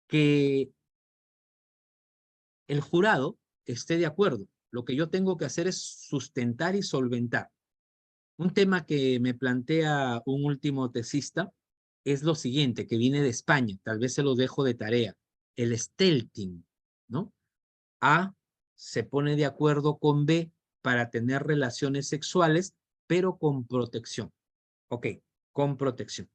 A: que el jurado esté de acuerdo. Lo que yo tengo que hacer es sustentar y solventar. Un tema que me plantea un último tesista es lo siguiente, que viene de España, tal vez se lo dejo de tarea, el stealthing, ¿no? A se pone de acuerdo con B para tener relaciones sexuales, pero con protección. Ok, con protección.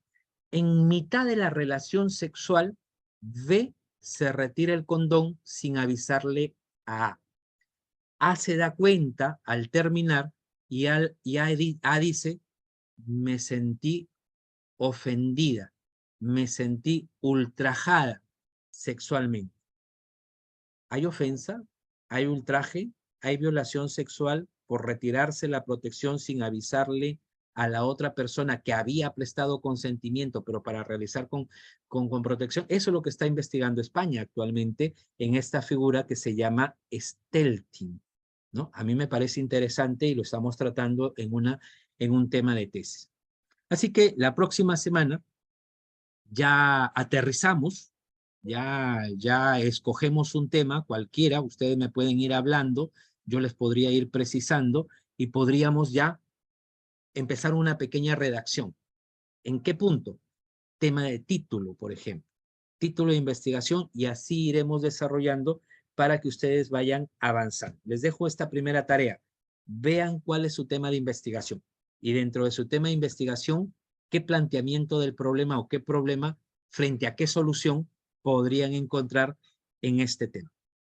A: En mitad de la relación sexual, B se retira el condón sin avisarle a A. A se da cuenta al terminar y A dice, me sentí ofendida, me sentí ultrajada sexualmente. ¿Hay ofensa? ¿Hay ultraje? ¿Hay violación sexual por retirarse la protección sin avisarle a la otra persona que había prestado consentimiento, pero para realizar con protección? Eso es lo que está investigando España actualmente en esta figura que se llama stealthing, ¿no? A mí me parece interesante y lo estamos tratando en un tema de tesis. Así que la próxima semana ya aterrizamos, ya escogemos un tema cualquiera, ustedes me pueden ir hablando, yo les podría ir precisando y podríamos ya empezar una pequeña redacción. ¿En qué punto? Tema de título, por ejemplo. Título de investigación y así iremos desarrollando para que ustedes vayan avanzando. Les dejo esta primera tarea. Vean cuál es su tema de investigación. Y dentro de su tema de investigación, qué planteamiento del problema o qué problema frente a qué solución podrían encontrar en este tema.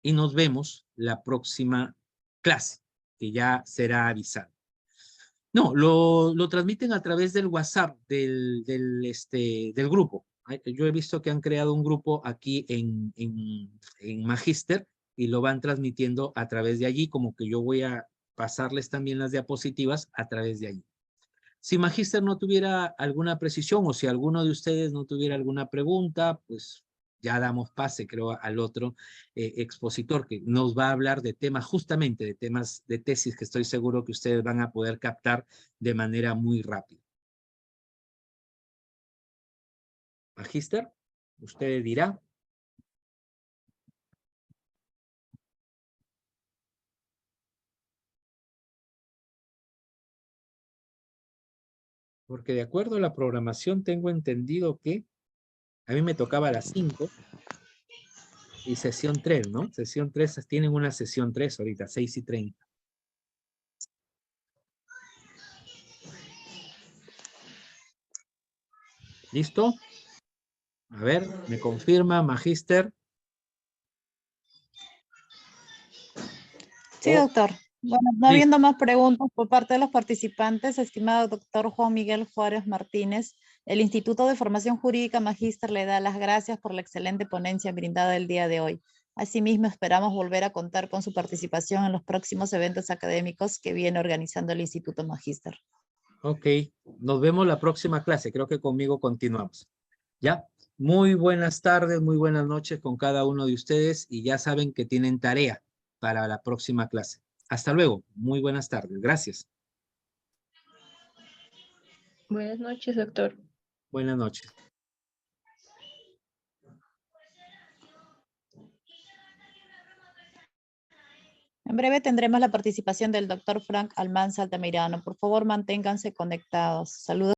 A: Y nos vemos la próxima clase, que ya será avisado. No, lo transmiten a través del WhatsApp del grupo. Yo he visto que han creado un grupo aquí en Magister y lo van transmitiendo a través de allí, como que yo voy a pasarles también las diapositivas a través de allí. Si Magister no tuviera alguna precisión o si alguno de ustedes no tuviera alguna pregunta, pues ya damos pase, creo, al otro expositor que nos va a hablar de temas, justamente de temas de tesis que estoy seguro que ustedes van a poder captar de manera muy rápida. Magister, usted dirá. Porque de acuerdo a la programación tengo entendido que a mí me tocaba a las 5 y sesión 3, ¿no? Sesión 3, tienen una sesión 3 ahorita, 6:30. ¿Listo? A ver, me confirma, Magister.
D: Sí, doctor. Bueno, no
A: Listo.
D: habiendo más preguntas por parte de los participantes, estimado doctor Juan Miguel Juárez Martínez, el Instituto de Formación Jurídica Magíster le da las gracias por la excelente ponencia brindada el día de hoy. Asimismo, esperamos volver a contar con su participación en los próximos eventos académicos que viene organizando el Instituto Magíster.
A: Ok, nos vemos la próxima clase. Creo que conmigo continuamos. ¿Ya? Muy buenas tardes, muy buenas noches con cada uno de ustedes y ya saben que tienen tarea para la próxima clase. Hasta luego. Muy buenas tardes. Gracias.
E: Buenas noches, doctor.
A: Buenas noches.
D: En breve tendremos la participación del doctor Frank Almanza Altamirano. Por favor, manténganse conectados. Saludos.